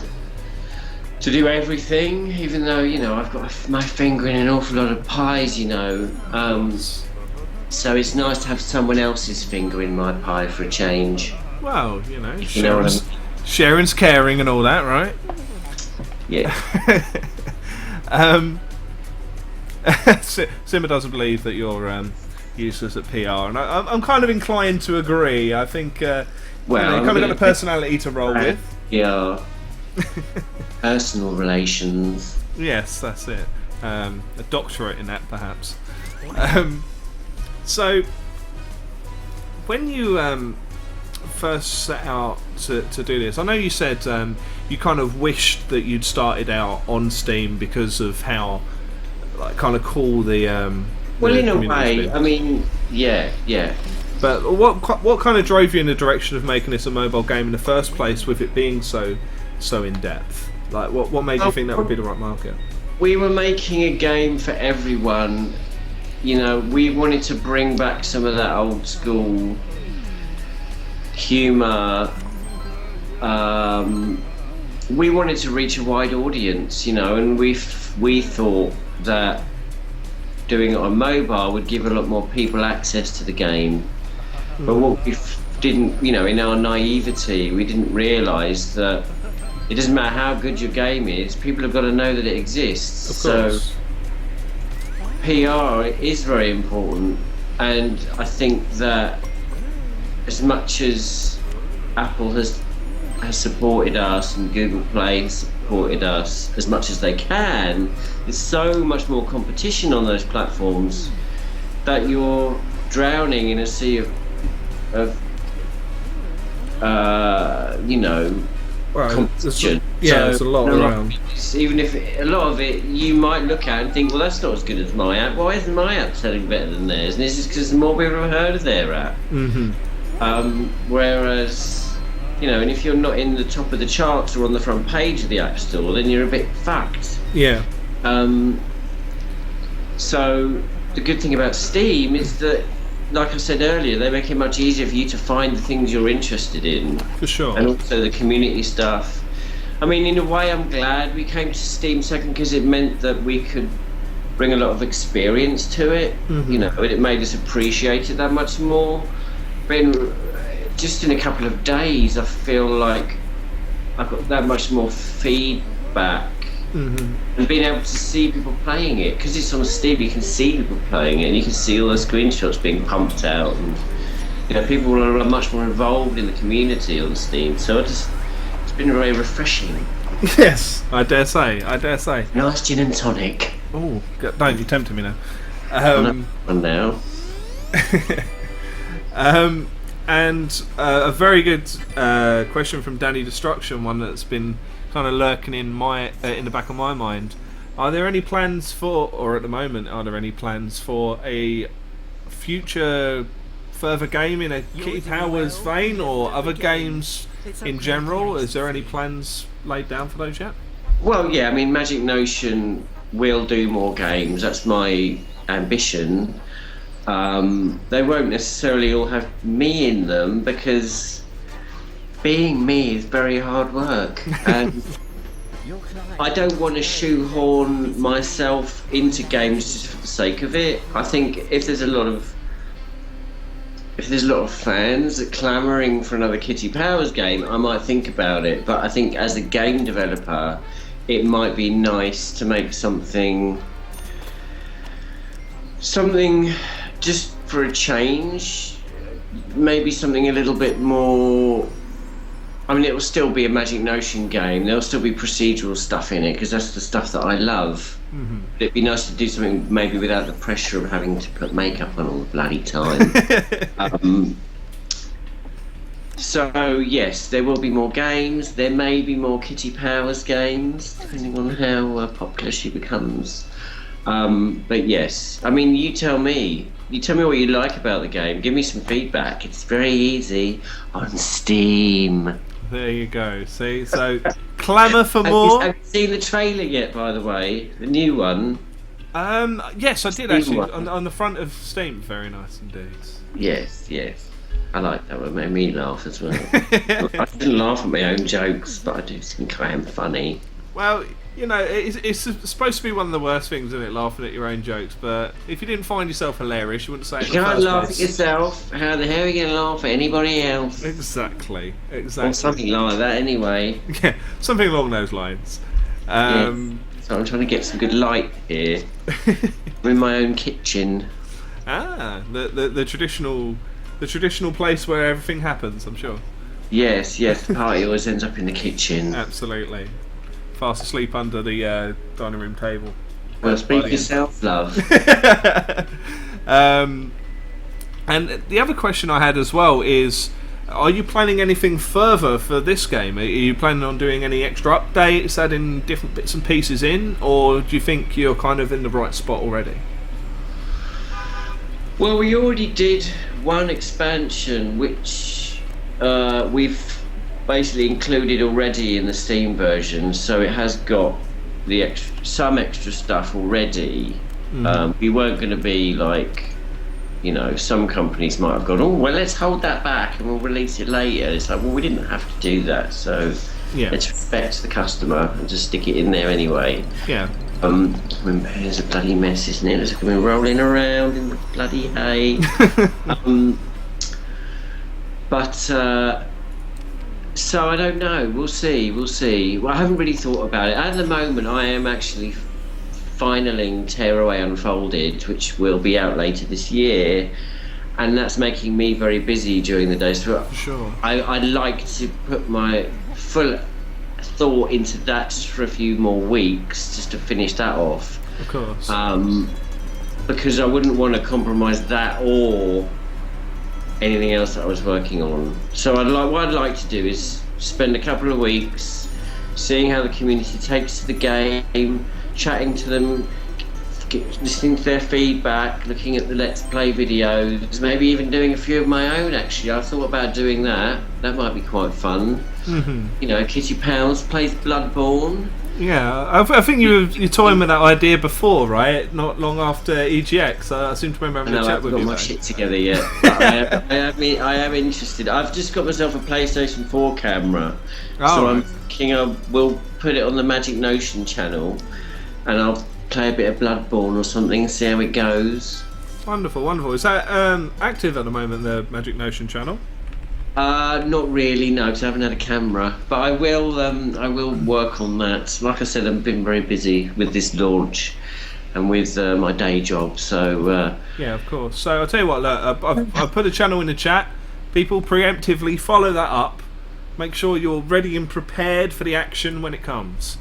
Speaker 2: to do everything, even though, you know, I've got my finger in an awful lot of pies, you know. So it's nice to have someone else's finger in my pie for a change.
Speaker 1: Well, you know,
Speaker 2: You know what I mean?
Speaker 1: sharing's caring and all that, right?
Speaker 2: Yeah.
Speaker 1: Simba doesn't believe that you're useless at PR, and I'm kind of inclined to agree. I think
Speaker 2: Well,
Speaker 1: you kind of got a personality to roll with.
Speaker 2: Yeah. Personal relations.
Speaker 1: Yes, that's it. A doctorate in that, perhaps. So, when you first set out to do this, I know you said you kind of wished that you'd started out on Steam because of how kind of cool the
Speaker 2: well, in a
Speaker 1: community's
Speaker 2: way,
Speaker 1: been.
Speaker 2: I mean, yeah.
Speaker 1: But what kind of drove you in the direction of making this a mobile game in the first place, with it being so in depth? Like, what made you think that would be the right market?
Speaker 2: We were making a game for everyone. You know, we wanted to bring back some of that old school humour. We wanted to reach a wide audience, you know, and we thought that doing it on mobile would give a lot more people access to the game. But what we didn't, you know, in our naivety, we didn't realise that it doesn't matter how good your game is, people have got to know that it exists.
Speaker 1: Of course.
Speaker 2: So PR is very important, and I think that as much as Apple has supported us and Google Play has supported us as much as they can, there's so much more competition on those platforms that you're drowning in a sea of you know, competition.
Speaker 1: There's a lot around.
Speaker 2: Even if a lot of it you might look at and think, well, that's not as good as my app. Why isn't my app selling better than theirs? And this is because more people have heard of their app. Whereas, you know, and if you're not in the top of the charts or on the front page of the App Store, then you're a bit fucked.
Speaker 1: Yeah.
Speaker 2: So the good thing about Steam is that, like I said earlier, they make it much easier for you to find the things you're interested in.
Speaker 1: For sure.
Speaker 2: And also the community stuff. I mean, in a way, I'm glad we came to Steam second, because it meant that we could bring a lot of experience to it. You know, and it made us appreciate it that much more. But just in a couple of days, I feel like I've got that much more feedback. And being able to see people playing it, because it's on Steam, you can see people playing it, and you can see all the screenshots being pumped out, and you know, people are much more involved in the community on Steam. So it's been very refreshing.
Speaker 1: Yes, I dare say.
Speaker 2: Nice gin and tonic.
Speaker 1: Oh, don't you tempting me now?
Speaker 2: And now.
Speaker 1: And a very good question from Danny Destruction, one that's been kind of lurking in the back of my mind. Are there any plans for, or at the moment, are there any plans for a future further game in a Kitty Powers vein, or other games in general? Is there any plans laid down for those yet?
Speaker 2: Well, yeah, I mean, Magic Notion will do more games. That's my ambition. They won't necessarily all have me in them, because being me is very hard work, and I don't want to shoehorn myself into games just for the sake of it. I think if there's a lot of fans clamouring for another Kitty Powers game, I might think about it. But I think as a game developer, it might be nice to make something just for a change. Maybe something a little bit more. I mean, it will still be a Magic Notion game. There'll still be procedural stuff in it, because that's the stuff that I love. Mm-hmm. It'd be nice to do something maybe without the pressure of having to put makeup on all the bloody time. So yes, there will be more games. There may be more Kitty Powers games, depending on how popular she becomes. But yes, I mean, you tell me. You tell me what you like about the game. Give me some feedback. It's very easy on Steam.
Speaker 1: There you go. See, so clamour for more.
Speaker 2: Have you seen the trailer yet, by the way? The new one?
Speaker 1: Yes, I did actually. On the front of Steam. Very nice indeed.
Speaker 2: Yes. I like that one. It made me laugh as well. I didn't laugh at my own jokes, but I do think I am funny.
Speaker 1: Well, you know, it's supposed to be one of the worst things, isn't it, laughing at your own jokes? But if you didn't find yourself hilarious, you wouldn't say it in the first place.
Speaker 2: You can't laugh at yourself. How the hell are you going to laugh at anybody else?
Speaker 1: Exactly.
Speaker 2: Or something like that, anyway.
Speaker 1: Yeah, something along those lines.
Speaker 2: So I'm trying to get some good light here. I'm in my own kitchen.
Speaker 1: The traditional place where everything happens, I'm sure.
Speaker 2: Yes, the party always ends up in the kitchen.
Speaker 1: Absolutely. Fast asleep under the dining room table.
Speaker 2: Well, speak yourself, love.
Speaker 1: And the other question I had as well is, are you planning anything further for this game? Are you planning on doing any extra updates, adding different bits and pieces in, or do you think you're kind of in the right spot already?
Speaker 2: Well, we already did one expansion, which we've basically included already in the Steam version, so it has got the some extra stuff already. We weren't going to be like, you know, some companies might have gone, oh well, let's hold that back and we'll release it later. It's like, well, we didn't have to do that, so let's respect the customer and just stick it in there anyway. There's a bloody mess, isn't it? It's like we're rolling around in the bloody hay. So I don't know. We'll see. Well, I haven't really thought about it. At the moment, I am actually finaling Tearaway Unfolded, which will be out later this year, and that's making me very busy during the day. So
Speaker 1: sure.
Speaker 2: I'd like to put my full thought into that just for a few more weeks, just to finish that off.
Speaker 1: Of course.
Speaker 2: Because I wouldn't want to compromise that or anything else that I was working on. So what I'd like to do is spend a couple of weeks seeing how the community takes to the game, chatting to them, listening to their feedback, looking at the Let's Play videos, maybe even doing a few of my own. Actually, I thought about doing that. That might be quite fun. You know, Kitty Powers plays Bloodborne.
Speaker 1: Yeah, I think you were toying with that idea before, right? Not long after EGX. I seem to remember having a chat with you.
Speaker 2: I haven't got my shit together yet. I am interested. I've just got myself a PlayStation 4 camera, so I'm thinking I will put it on the Magic Notion channel, and I'll play a bit of Bloodborne or something, see how it goes.
Speaker 1: Wonderful. Is that active at the moment, the Magic Notion channel?
Speaker 2: Not really, no, because I haven't had a camera. But I will work on that. Like I said, I've been very busy with this launch and with my day job. So
Speaker 1: yeah, of course. So I'll tell you what. Look, I've put a channel in the chat. People preemptively follow that up. Make sure you're ready and prepared for the action when it comes.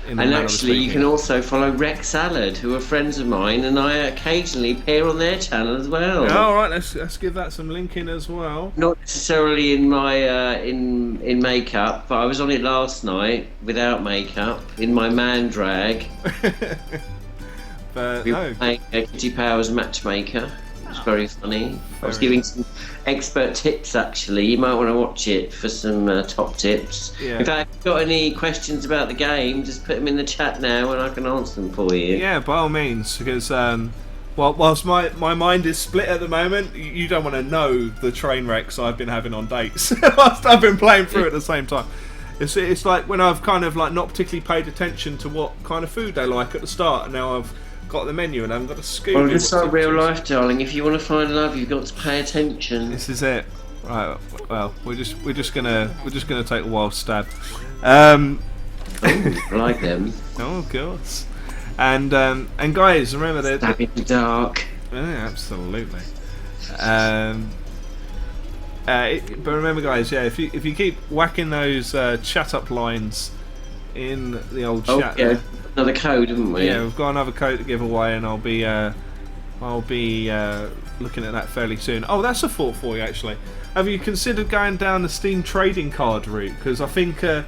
Speaker 1: in the
Speaker 2: And
Speaker 1: manner of
Speaker 2: actually, you
Speaker 1: speaking.
Speaker 2: can also follow Rex Salad, who are friends of mine, and I occasionally appear on their channel as well.
Speaker 1: All right, let's give that some linking as well.
Speaker 2: Not necessarily in my in makeup, but I was on it last night without makeup in my man drag.
Speaker 1: But
Speaker 2: We
Speaker 1: no,
Speaker 2: were playing Kitty Powers Matchmaker. It was very funny. I was
Speaker 1: Very
Speaker 2: giving
Speaker 1: nice.
Speaker 2: some expert tips, actually. You might want to watch it for some top tips.
Speaker 1: Yeah.
Speaker 2: In fact, if you've got any questions about the game, just put them in the chat now and I can answer them for you.
Speaker 1: yeah, by all means, because whilst my mind is split at the moment, you don't want to know the train wrecks I've been having on dates whilst I've been playing through at the same time. It's like when I've kind of like not particularly paid attention to what kind of food they like at the start, and now I've got the menu and I haven't got a scoop.
Speaker 2: Well,
Speaker 1: in
Speaker 2: just
Speaker 1: what
Speaker 2: like
Speaker 1: to
Speaker 2: real
Speaker 1: choose.
Speaker 2: life, darling. If you want to find love, you've got to pay attention.
Speaker 1: This is it. Right. Well, we're just gonna take a wild stab.
Speaker 2: I like them.
Speaker 1: Oh, of course. And guys, remember that.
Speaker 2: Stab in the dark.
Speaker 1: Yeah, absolutely. But remember, guys, yeah, if you keep whacking those chat up lines in the old
Speaker 2: Oh,
Speaker 1: chat,
Speaker 2: yeah.
Speaker 1: there,
Speaker 2: Another code, haven't we?
Speaker 1: yeah, we've got another code to give away, and I'll be looking at that fairly soon. Oh, that's a thought for you, actually. Have you considered going down the Steam trading card route? Because I think a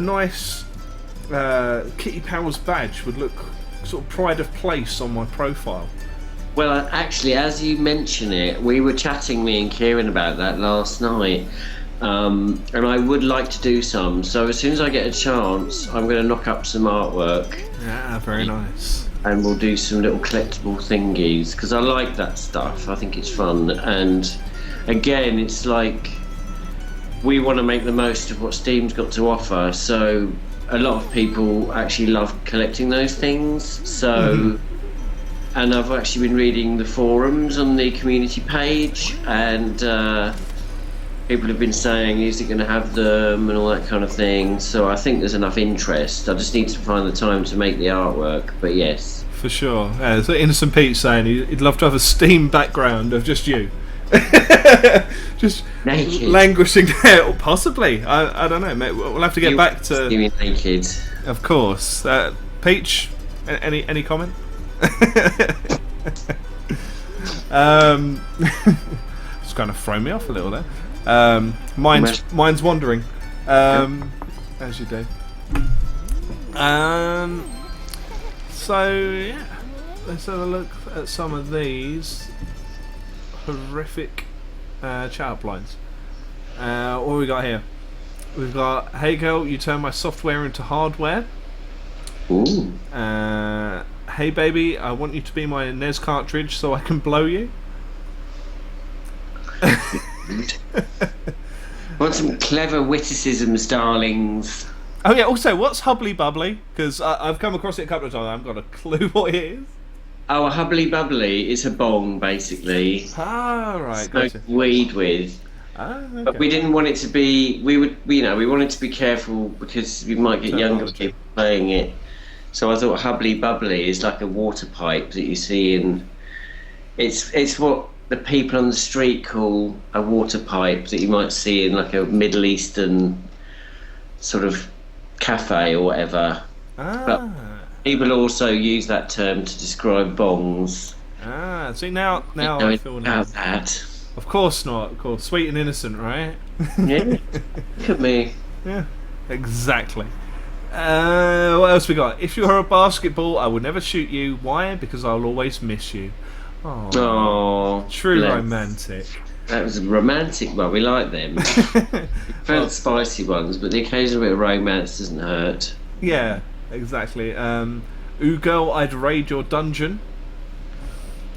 Speaker 1: nice Kitty Powers badge would look sort of pride of place on my profile.
Speaker 2: Well, actually, as you mention it, we were chatting, me and Kieran, about that last night. And I would like to do some. So as soon as I get a chance, I'm going to knock up some artwork.
Speaker 1: Yeah, very nice.
Speaker 2: And we'll do some little collectible thingies, because I like that stuff. I think it's fun. And again, it's like we want to make the most of what Steam's got to offer. So a lot of people actually love collecting those things. So, and I've actually been reading the forums on the community page, and people have been saying, is it going to have them and all that kind of thing. So I think there's enough interest. I just need to find the time to make the artwork. But yes.
Speaker 1: For sure. Yeah, so Innocent Pete saying he'd love to have a Steam background of just you. Just
Speaker 2: Naked.
Speaker 1: languishing there. Or possibly. I don't know, mate. We'll have to get back to...
Speaker 2: You mean naked.
Speaker 1: Of course. Peach, any comment? It's kind of thrown me off a little there. Mine's wandering, as you do. So yeah, let's have a look at some of these horrific chat lines. What have we got here? We've got, hey girl, you turn my software into hardware.
Speaker 2: Ooh.
Speaker 1: Hey baby, I want you to be my NES cartridge so I can blow you.
Speaker 2: Want some clever witticisms, darlings.
Speaker 1: Oh yeah, also, what's Hubbly Bubbly? Because I've come across it a couple of times, I haven't got a clue what it is.
Speaker 2: Oh, a hubbly bubbly is a bong, basically.
Speaker 1: Ah, right,
Speaker 2: Smoke
Speaker 1: gotcha.
Speaker 2: weed with.
Speaker 1: Ah, okay.
Speaker 2: But we didn't want it to be. We wanted to be careful because we might get younger
Speaker 1: Technology.
Speaker 2: people playing it. So I thought hubbly bubbly is like a water pipe that you see in. It's what the people on the street call a water pipe that you might see in like a Middle Eastern sort of cafe or whatever.
Speaker 1: Ah,
Speaker 2: People also use that term to describe bongs.
Speaker 1: see now I feel now.
Speaker 2: about that.
Speaker 1: Of course not. Of course, sweet and innocent, right?
Speaker 2: Yeah, look at me.
Speaker 1: Yeah, exactly. What else we got? If you're a basketball, I would never shoot you. Why? Because I'll always miss you. Oh,
Speaker 2: Oh,
Speaker 1: true
Speaker 2: bless.
Speaker 1: romantic.
Speaker 2: That was a romantic one. We like them. Felt spicy ones, but the occasional bit of romance doesn't hurt.
Speaker 1: Yeah, exactly. Ooh, girl, I'd raid your dungeon.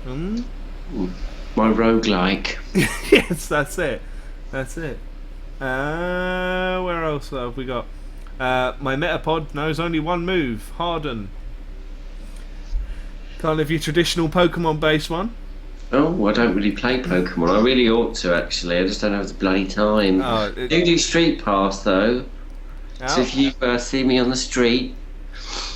Speaker 1: Hmm?
Speaker 2: My roguelike.
Speaker 1: Yes, that's it. That's it. Where else have we got? My Metapod knows only one move, Harden. Kind of your traditional Pokemon-based one.
Speaker 2: Oh, I don't really play Pokemon. I really ought to, actually. I just don't have the bloody time.
Speaker 1: Oh,
Speaker 2: I do Street Pass, though.
Speaker 1: Oh,
Speaker 2: So if you see me on the street,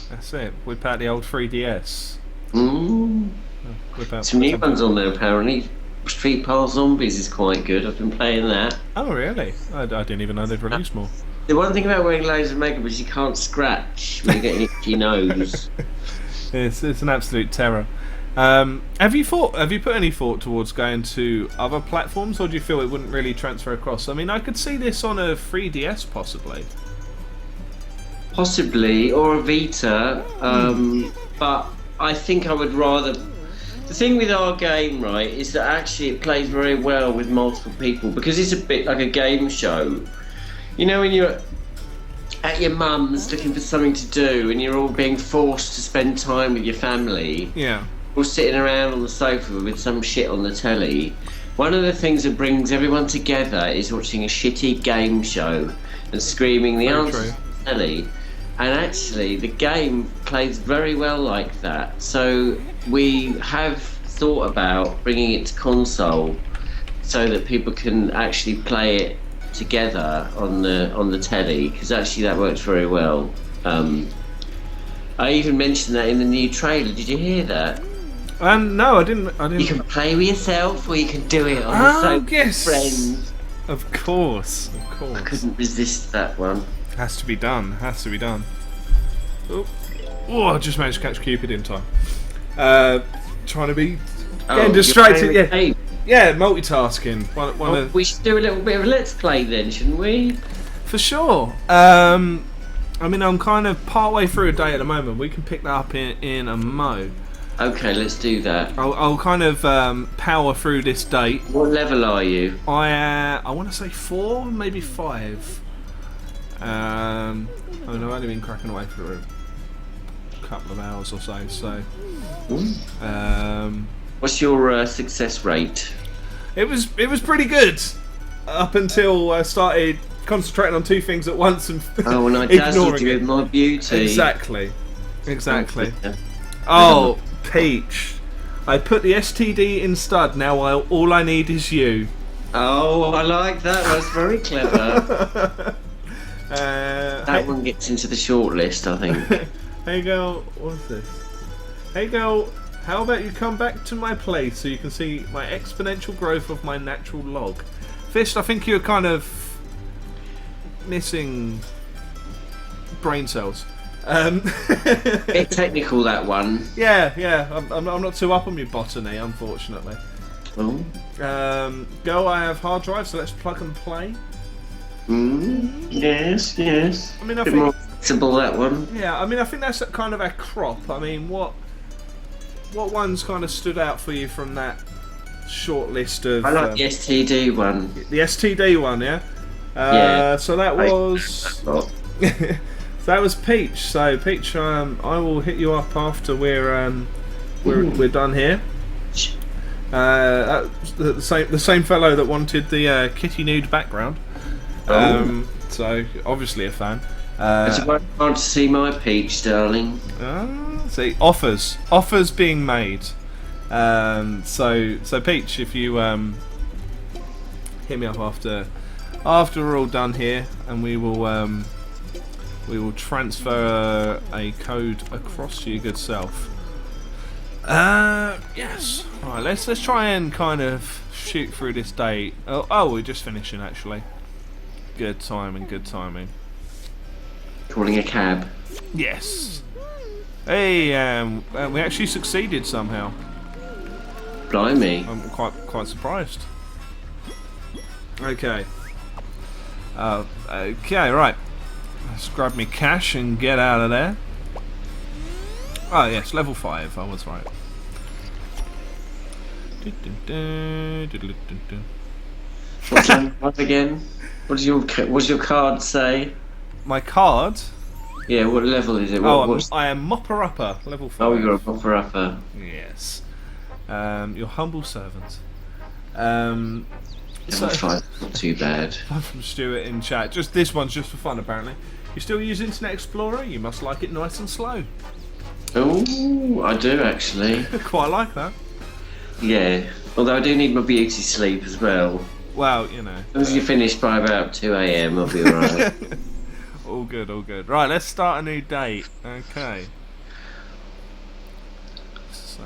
Speaker 1: that's it. Whip out the old 3DS. Whip out
Speaker 2: some new ones on there, apparently. Street Pass Zombies is quite good. I've been playing that.
Speaker 1: Oh, really? I didn't even know they'd released more.
Speaker 2: The one thing about wearing loads of makeup is you can't scratch when you get an itchy nose.
Speaker 1: It's an absolute terror. Have you put any thought towards going to other platforms, or do you feel it wouldn't really transfer across? I mean, I could see this on a 3DS possibly.
Speaker 2: Possibly, or a Vita, but I think I would rather... The thing with our game, right, is that actually it plays very well with multiple people, because it's a bit like a game show. You know, when you're at your mum's looking for something to do and you're all being forced to spend time with your family,
Speaker 1: Yeah.
Speaker 2: all sitting around on the sofa with some shit on the telly, one of the things that brings everyone together is watching a shitty game show and screaming the answers on the telly. And actually, the game plays very well like that. So we have thought about bringing it to console so that people can actually play it together on the telly, because actually that works very well. I even mentioned that in the new trailer. Did you hear that?
Speaker 1: No, I didn't.
Speaker 2: You can play with yourself, or you can do it on the sofa with friends.
Speaker 1: Of course.
Speaker 2: I couldn't resist that one.
Speaker 1: Has to be done. Oh, I just managed to catch Cupid in time. Trying to be getting distracted. Yeah, multitasking.
Speaker 2: We should do a little bit of a let's play then, shouldn't we?
Speaker 1: For sure. I mean, I'm kind of part way through a day at the moment. We can pick that up in a mo.
Speaker 2: Okay, let's do that.
Speaker 1: I'll kind of power through this date.
Speaker 2: What level are you?
Speaker 1: I want to say 4, maybe 5. I mean, I've only been cracking away for a couple of hours or so.
Speaker 2: What's your success rate?
Speaker 1: It was pretty good up until I started concentrating on 2 things at once and
Speaker 2: and I dazzled you with my beauty.
Speaker 1: Exactly. Oh, Peach, I put the STD in stud. Now all I need is you.
Speaker 2: Oh, I like that. That's very clever. That one gets into the shortlist, I think.
Speaker 1: Hey girl, what's this? Hey girl, how about you come back to my place so you can see my exponential growth of my natural log? Fist, I think you're kind of missing brain cells.
Speaker 2: Bit technical, that one.
Speaker 1: Yeah. I'm not too up on your botany, unfortunately.
Speaker 2: Oh.
Speaker 1: Girl, I have hard drive, so let's plug and play.
Speaker 2: Yes.
Speaker 1: I mean, I
Speaker 2: bit
Speaker 1: think
Speaker 2: more flexible, that one.
Speaker 1: Yeah, I mean, I think that's kind of our crop. I mean, what ones kind of stood out for you from that short list of?
Speaker 2: I like the STD one.
Speaker 1: The STD one, yeah.
Speaker 2: Yeah.
Speaker 1: So that was. So that was Peach. So Peach, I will hit you up after we're done here. The same fellow that wanted the kitty nude background. So obviously a fan.
Speaker 2: It's about time to see my Peach, darling.
Speaker 1: See, offers being made. So Peach, if you hit me up after we're all done here, and we will transfer a code across to your good self. Yes. All right, let's try and kind of shoot through this day. Oh, we're just finishing actually. Good timing.
Speaker 2: Calling a cab.
Speaker 1: Yes. Hey, we actually succeeded somehow.
Speaker 2: Blimey.
Speaker 1: I'm quite surprised. Okay. Okay, right. Let's grab me cash and get out of there. Oh yes, level 5. I was right.
Speaker 2: What's level 5 again? What does your card say?
Speaker 1: My card?
Speaker 2: Yeah, what level is it?
Speaker 1: I am Mopper Upper, level 5.
Speaker 2: Oh, you're a Mopper Upper.
Speaker 1: Yes. Your humble servant.
Speaker 2: Level 5, not too bad.
Speaker 1: I'm from Stuart in chat. Just this one's just for fun, apparently. You still use Internet Explorer? You must like it nice and slow.
Speaker 2: Oh, I do actually.
Speaker 1: Quite like that.
Speaker 2: Yeah, although I do need my beauty sleep as well.
Speaker 1: Well, you know.
Speaker 2: As long as you finish by about 2 AM, I'll be alright.
Speaker 1: All good. Right, let's start a new date. Okay. So,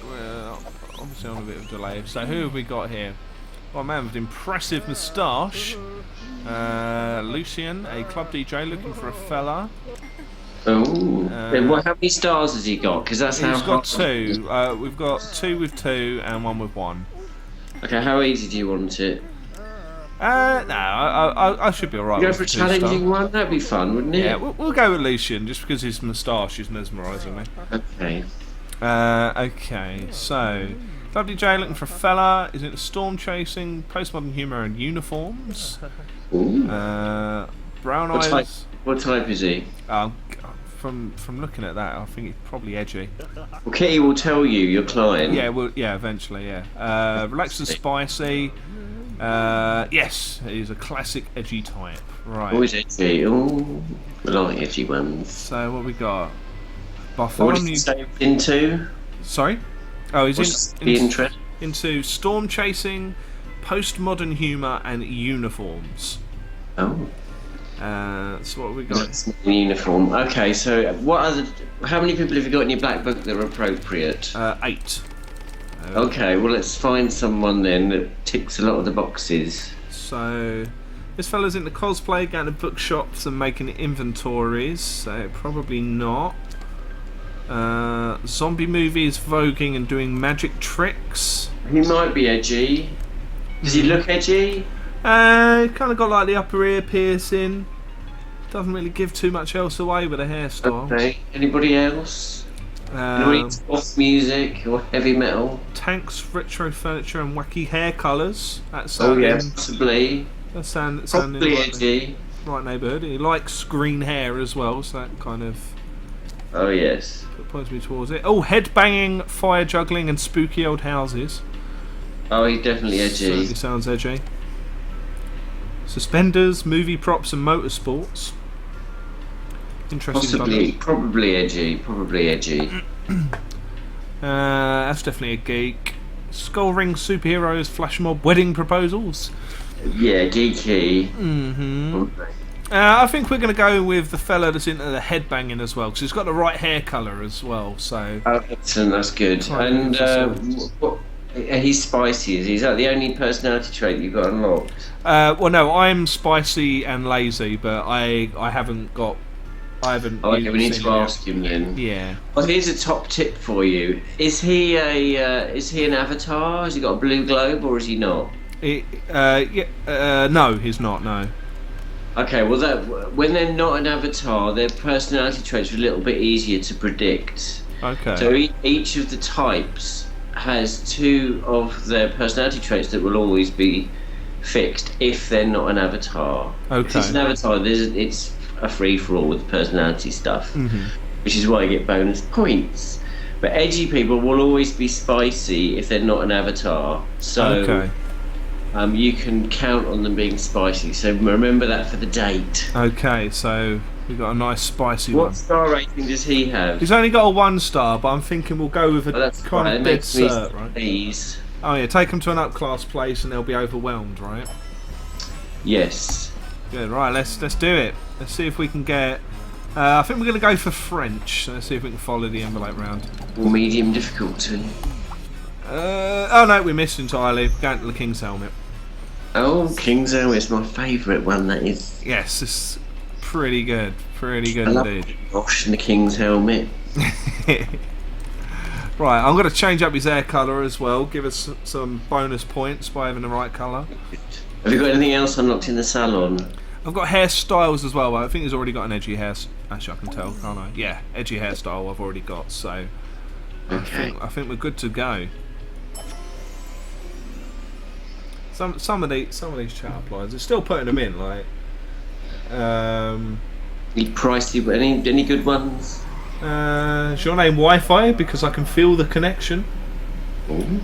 Speaker 1: we're obviously on a bit of delay. So who have we got here? By a man with an impressive moustache. Lucian, a club DJ looking for a fella.
Speaker 2: Oh, how many stars has he got? Because that's how
Speaker 1: he's got 2. We've got 2 with 2 and 1 with 1.
Speaker 2: Okay, how easy do you want it?
Speaker 1: No, I should be alright.
Speaker 2: Go for a challenging one? That'd be fun, wouldn't it?
Speaker 1: Yeah, we'll go with Lucian just because his moustache is mesmerising me.
Speaker 2: Okay.
Speaker 1: Okay, so club DJ looking for a fella. Is it storm chasing, postmodern humour and uniforms?
Speaker 2: Ooh.
Speaker 1: Brown eyes.
Speaker 2: What type is he?
Speaker 1: From looking at that, I think he's probably edgy.
Speaker 2: Well, Kitty will tell you, your client.
Speaker 1: Yeah, eventually, yeah. Relaxed and spicy. Yes, he's a classic edgy type. Right.
Speaker 2: Always edgy. Oh, I like edgy ones.
Speaker 1: So what we got?
Speaker 2: What did you say into?
Speaker 1: Sorry? Oh, he's into storm chasing, postmodern humour and uniforms.
Speaker 2: Oh.
Speaker 1: So what have we got?
Speaker 2: Uniform. Okay, so how many people have you got in your black book that are appropriate?
Speaker 1: 8.
Speaker 2: Okay, well let's find someone then that ticks a lot of the boxes.
Speaker 1: So this fella's into cosplay, going to bookshops and making inventories, so probably not. Zombie movies, voguing and doing magic tricks.
Speaker 2: He might be edgy. Does he look edgy?
Speaker 1: Kind of got like the upper ear piercing. Doesn't really give too much else away with a hairstyle.
Speaker 2: Okay. Anybody else? Soft music or heavy metal?
Speaker 1: Tanks, retro furniture, and wacky hair colours. That's
Speaker 2: possibly.
Speaker 1: That's sounding
Speaker 2: probably edgy.
Speaker 1: Right neighbourhood. He likes green hair as well, so that kind of.
Speaker 2: Oh yes.
Speaker 1: Points me towards it. Oh, head banging, fire juggling, and spooky old houses.
Speaker 2: Oh, he's definitely edgy.
Speaker 1: Certainly sounds edgy. Suspenders, movie props, and motorsports. Interesting.
Speaker 2: Probably edgy.
Speaker 1: That's definitely a geek. Skull ring, superheroes, flash mob, wedding proposals.
Speaker 2: Yeah, geeky.
Speaker 1: Mm-hmm. I think we're going to go with the fella that's into the headbanging as well, because he's got the right hair colour as well. So.
Speaker 2: Oh, excellent. That's good. And he's spicy. Is that the only personality trait you've got unlocked?
Speaker 1: Well, no, I'm spicy and lazy, but I haven't.
Speaker 2: Okay, we need to ask him then.
Speaker 1: Yeah.
Speaker 2: Well, here's a top tip for you. Is he an avatar? Has he got a blue globe, or is he not?
Speaker 1: No, he's not. No.
Speaker 2: Okay, well, when they're not an avatar, their personality traits are a little bit easier to predict.
Speaker 1: Okay.
Speaker 2: So each of the types has 2 of their personality traits that will always be fixed if they're not an avatar.
Speaker 1: Okay.
Speaker 2: If it's an avatar, it's a free-for-all with personality stuff,
Speaker 1: mm-hmm.
Speaker 2: which is why I get bonus points. But edgy people will always be spicy if they're not an avatar. So you can count on them being spicy. So remember that for the date.
Speaker 1: Okay, so we've got a nice spicy one.
Speaker 2: What star rating does he have?
Speaker 1: He's only got a 1 star, but I'm thinking we'll go with a kind of dead cert, right?
Speaker 2: Please.
Speaker 1: Oh yeah, take them to an up-class place and they'll be overwhelmed, right?
Speaker 2: Yes.
Speaker 1: Good, right, let's do it. Let's see if we can get... I think we're going to go for French. So let's see if we can follow the envelope round.
Speaker 2: Or medium difficulty.
Speaker 1: Oh no, we missed entirely. Going to the King's Helmet.
Speaker 2: Oh, King's Helmet is my favourite one, that is.
Speaker 1: Yes, it's pretty good. Pretty good indeed.
Speaker 2: Gosh, and the King's Helmet.
Speaker 1: Right, I'm going to change up his hair colour as well. Give us some bonus points by having the right colour.
Speaker 2: Have you got anything else unlocked in the salon?
Speaker 1: I've got hairstyles as well. I think he's already got an edgy hair. Actually, I can tell, can't I? Yeah, edgy hairstyle I've already got. So
Speaker 2: okay.
Speaker 1: I think we're good to go. Some of these chat applies. They're still putting them in. Like,
Speaker 2: any pricey? Any good ones?
Speaker 1: Is your name Wi-Fi? Because I can feel the connection.
Speaker 2: Ooh.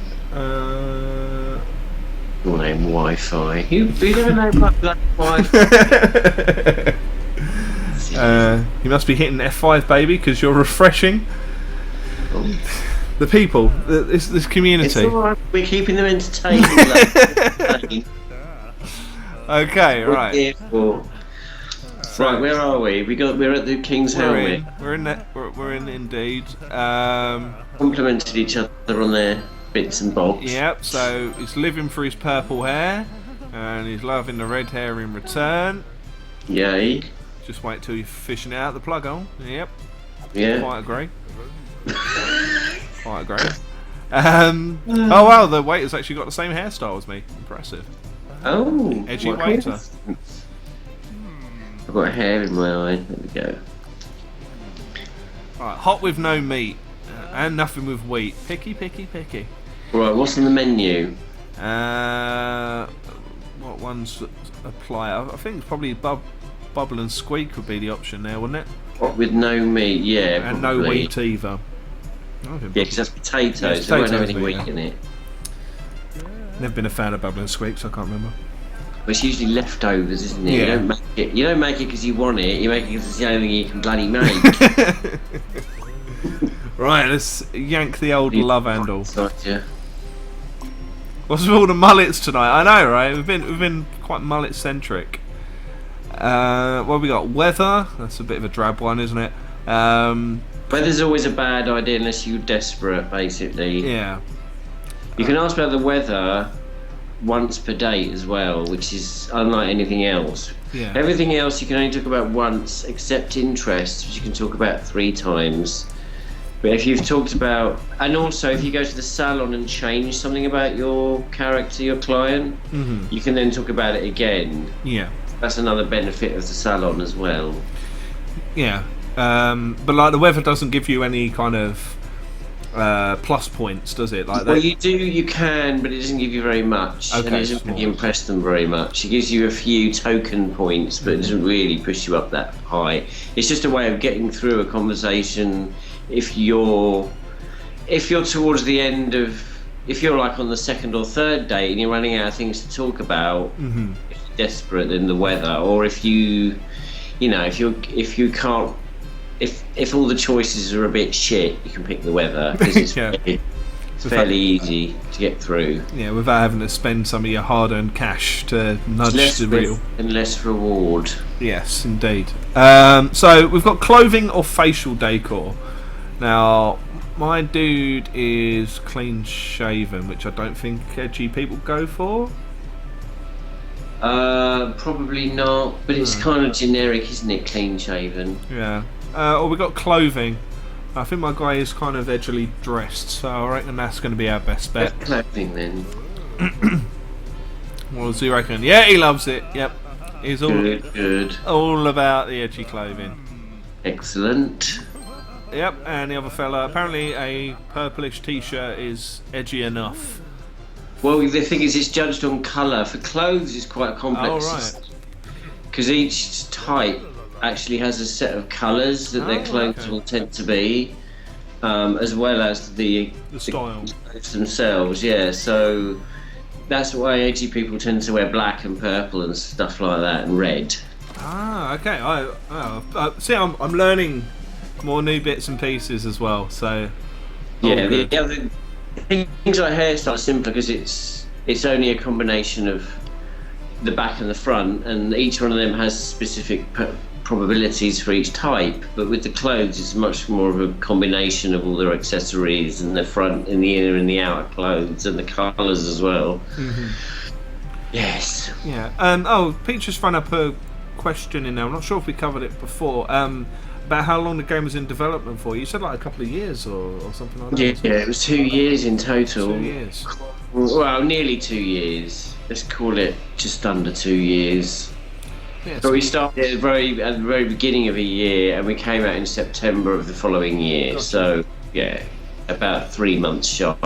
Speaker 2: Your name Wi-Fi. You never know about that Wi-Fi.
Speaker 1: You must be hitting F5, baby, because you're refreshing.
Speaker 2: Oh.
Speaker 1: The people, this community.
Speaker 2: It's alright, we're keeping them entertained.
Speaker 1: Okay, right.
Speaker 2: Right, where are we? We're at the King's Helmet.
Speaker 1: We're in indeed.
Speaker 2: Complimented each other on their bits and bobs.
Speaker 1: Yep, so he's living for his purple hair, and he's loving the red hair in return.
Speaker 2: Yay.
Speaker 1: Just wait till you're fishing out the plug hole. Yep.
Speaker 2: Yeah.
Speaker 1: Quite agree. Quite agree. Oh wow, the waiter's actually got the same hairstyle as me. Impressive.
Speaker 2: Oh.
Speaker 1: Edgy waiter.
Speaker 2: I've got hair in my eye. There we go.
Speaker 1: Alright, hot with no meat. And nothing with wheat. Picky, picky, picky.
Speaker 2: Right, what's on the menu?
Speaker 1: What ones apply? I think it's probably bubble and squeak would be the option there, wouldn't it?
Speaker 2: What, with no meat, yeah.
Speaker 1: And
Speaker 2: probably.
Speaker 1: no wheat either.
Speaker 2: Yeah, because that's potatoes.
Speaker 1: Yeah,
Speaker 2: They won't have
Speaker 1: potatoes,
Speaker 2: any wheat
Speaker 1: yeah.
Speaker 2: in it.
Speaker 1: Never been a fan of bubble and squeak, so I can't remember.
Speaker 2: But it's usually leftovers, isn't it?
Speaker 1: Yeah.
Speaker 2: You don't make it. You don't make it because you want it. You make it because it's the only thing you can bloody make.
Speaker 1: Right, let's yank the old love handle.
Speaker 2: Yeah.
Speaker 1: What's with all the mullets tonight? I know, right? We've been quite mullet centric. What have we got? Weather. That's a bit of a drab one, isn't it?
Speaker 2: Weather's always a bad idea unless you're desperate, basically.
Speaker 1: Yeah.
Speaker 2: You can ask about the weather once per date as well, which is unlike anything else.
Speaker 1: Yeah.
Speaker 2: Everything else you can only talk about once, except interests, which you can talk about 3 times. But if you've talked about, and also if you go to the salon and change something about your character, your client, you can then talk about it again.
Speaker 1: Yeah.
Speaker 2: That's another benefit of the salon as well.
Speaker 1: Yeah. But like the weather doesn't give you any kind of plus points, does it? Like
Speaker 2: well, you can, but it doesn't give you very much.
Speaker 1: Okay,
Speaker 2: and it doesn't really impress them very much. It gives you a few token points, but it doesn't really push you up that high. It's just a way of getting through a conversation. If you're towards the end of, if you're like on the 2nd or 3rd date and you're running out of things to talk about, if you're desperate, then the weather, or if you can't. If all the choices are a bit shit, you can pick the weather because it's,
Speaker 1: Yeah.
Speaker 2: it's fairly easy to get through.
Speaker 1: Yeah, without having to spend some of your hard-earned cash to nudge
Speaker 2: Less
Speaker 1: the real.
Speaker 2: risk and less reward.
Speaker 1: Yes, indeed. So we've got clothing or facial decor. Now, my dude is clean shaven, which I don't think edgy people go for.
Speaker 2: Probably not, but it's kind of generic, isn't it? Clean shaven.
Speaker 1: Yeah. Or we got clothing. I think my guy is kind of edgily dressed, so I reckon that's going to be our best bet.
Speaker 2: Clothing then.
Speaker 1: What does he reckon? Yeah, he loves it. Yep. He's
Speaker 2: Good.
Speaker 1: all about the edgy clothing.
Speaker 2: Excellent.
Speaker 1: Yep, and the other fella, apparently a purplish t-shirt is edgy enough.
Speaker 2: Well, the thing is, it's judged on colour. For clothes, it's quite complex.
Speaker 1: Oh, right.
Speaker 2: Because each type actually has a set of colours that their clothes will tend to be, as well as the
Speaker 1: style.
Speaker 2: clothes themselves. Yeah, so that's why edgy people tend to wear black and purple and stuff like that, and red.
Speaker 1: Ah, okay. See, I'm learning more new bits and pieces as well. So
Speaker 2: Yeah, the other things like hairstyle are simpler because it's only a combination of the back and the front, and each one of them has specific probabilities for each type. But with the clothes, it's much more of a combination of all their accessories and the front and the inner and the outer clothes and the colours as well. Yes.
Speaker 1: Yeah. Pete just ran up a question in there. I'm not sure if we covered it before. About how long the game was in development for. You said like a couple of years or something like that.
Speaker 2: Yeah, it was 2 years in total.
Speaker 1: 2 years.
Speaker 2: Well, nearly 2 years. Let's call it just under 2 years.
Speaker 1: Yeah,
Speaker 2: But we started at the very beginning of a year, and we came out in September of the following year.
Speaker 1: Gotcha.
Speaker 2: So yeah, about 3 months shy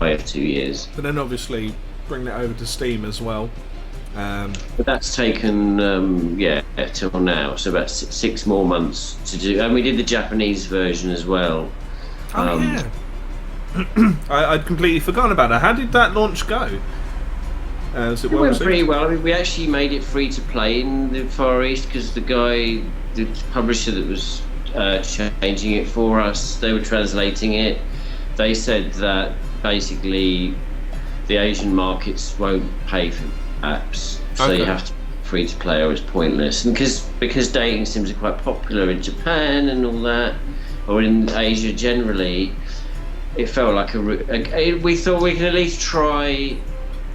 Speaker 2: of 2 years.
Speaker 1: But then obviously bring that over to Steam as well.
Speaker 2: But that's taken till now, so about 6 more months to do. And we did the Japanese version as well.
Speaker 1: Yeah. I'd completely forgotten about that. How did that launch go?
Speaker 2: It went pretty well. I mean, we actually made it free to play in the Far East because the publisher that was changing it for us, they were translating it. They said that basically the Asian markets won't pay for apps, so you have to be free to play or it's pointless. And because dating sims are quite popular in Japan and all that, or in Asia generally, it felt like we thought we could at least try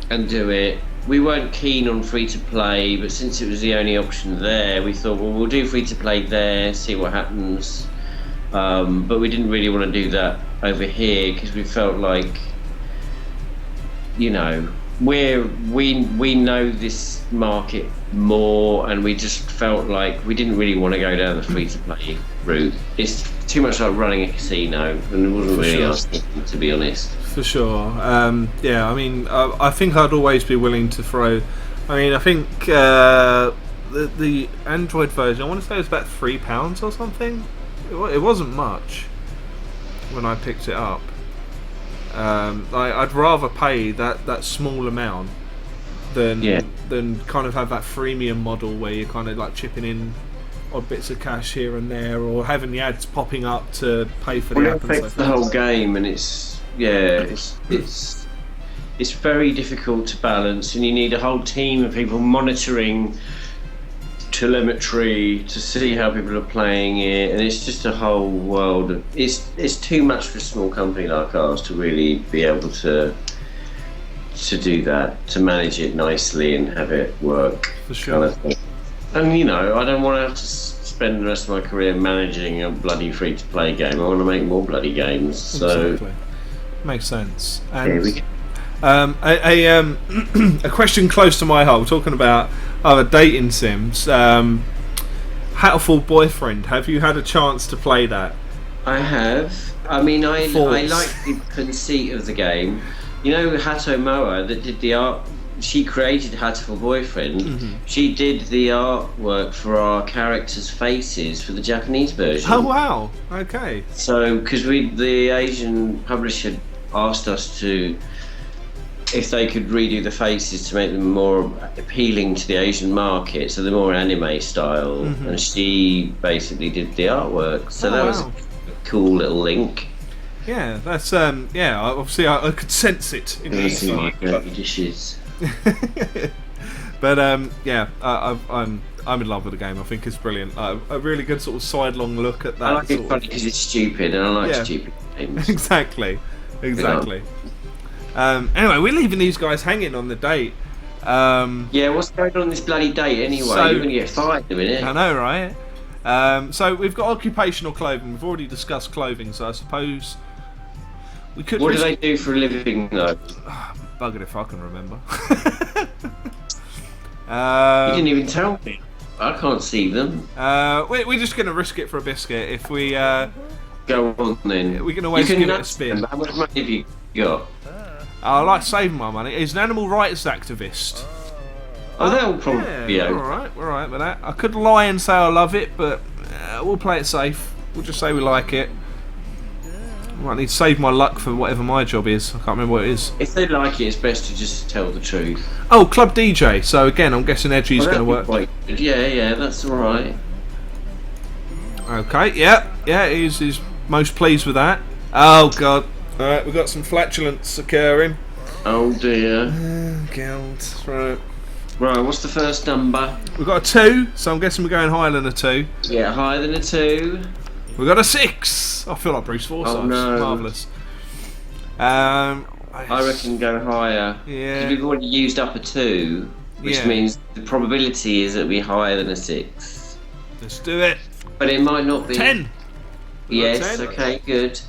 Speaker 2: and do it. We weren't keen on free to play, but since it was the only option there, we thought, well, we'll do free to play there, see what happens. But we didn't really want to do that over here because we felt like, you know, we know this market more, and we just felt like we didn't really want to go down the free to play route. It's too much like running a casino, and it wasn't really us, to be honest.
Speaker 1: For sure. Yeah, I mean, I think I'd always be willing to throw. I mean, I think the Android version, I want to say it was about £3 or something. It wasn't much when I picked it up. I'd rather pay that small amount than kind of have that freemium model where you're kind of like chipping in odd bits of cash here and there, or having the ads popping up to pay for the app.
Speaker 2: It affects the whole game, and it's very difficult to balance, and you need a whole team of people monitoring telemetry to see how people are playing it, and it's just a whole world. It's too much for a small company like ours to really be able to do that, to manage it nicely and have it work.
Speaker 1: For sure.
Speaker 2: Kind of. And you know, I don't want to have to spend the rest of my career managing a bloody free-to-play game. I want to make more bloody games. So
Speaker 1: exactly. Makes sense. And a question close to my heart. We're talking about other dating sims. Hatful Boyfriend. Have you had a chance to play that?
Speaker 2: I have. I mean, I like the conceit of the game. You know, Hato Moa that did the art. She created Hatful Boyfriend. Mm-hmm. She did the artwork for our characters' faces for the Japanese version.
Speaker 1: Oh wow! Okay.
Speaker 2: So, because the Asian publisher asked us if they could redo the faces to make them more appealing to the Asian market, so they're more anime style, and she basically did the artwork. So that was a cool little link.
Speaker 1: Yeah, that's obviously I could sense it in these
Speaker 2: dishes.
Speaker 1: But I'm in love with the game. I think it's brilliant. A really good sort of sidelong look at that.
Speaker 2: I like it funny because it's stupid, and I like stupid games.
Speaker 1: Exactly. Anyway, we're leaving these guys hanging on the date.
Speaker 2: What's going on this bloody date anyway? You're going to get fired in a minute.
Speaker 1: I know, right? So we've got occupational clothing. We've already discussed clothing, so I suppose we could.
Speaker 2: What do they do for a living, though?
Speaker 1: Buggered if I can remember.
Speaker 2: You didn't even tell me. I can't see them.
Speaker 1: We're just going to risk it for a biscuit. If we
Speaker 2: go on then,
Speaker 1: we can always give it a spin.
Speaker 2: How much money have you got?
Speaker 1: I like saving my money. He's an animal rights activist.
Speaker 2: Oh, that'll probably be okay.
Speaker 1: We're alright with that. I could lie and say I love it, but we'll play it safe. We'll just say we like it. I might need to save my luck for whatever my job is. I can't remember what it is.
Speaker 2: If they like it, it's best to just tell the truth.
Speaker 1: Oh, club DJ. So again, I'm guessing Edgy's going to work.
Speaker 2: Quite good. Yeah, that's alright.
Speaker 1: Okay, yeah, he's most pleased with that. Oh god. Alright, we've got some flatulence occurring.
Speaker 2: Oh dear.
Speaker 1: God. Right.
Speaker 2: Right, what's the first number?
Speaker 1: We've got a 2, so I'm guessing we're going higher than a 2.
Speaker 2: Yeah, higher than a 2.
Speaker 1: We've got a 6. I feel like Bruce Forsyth.
Speaker 2: Oh no.
Speaker 1: Marvellous.
Speaker 2: I reckon go higher.
Speaker 1: Yeah.
Speaker 2: Because we've already used up a 2, which means the probability is it'll be higher than a 6.
Speaker 1: Let's do it.
Speaker 2: But it might not be.
Speaker 1: 10.
Speaker 2: Yes, 10. Okay, good.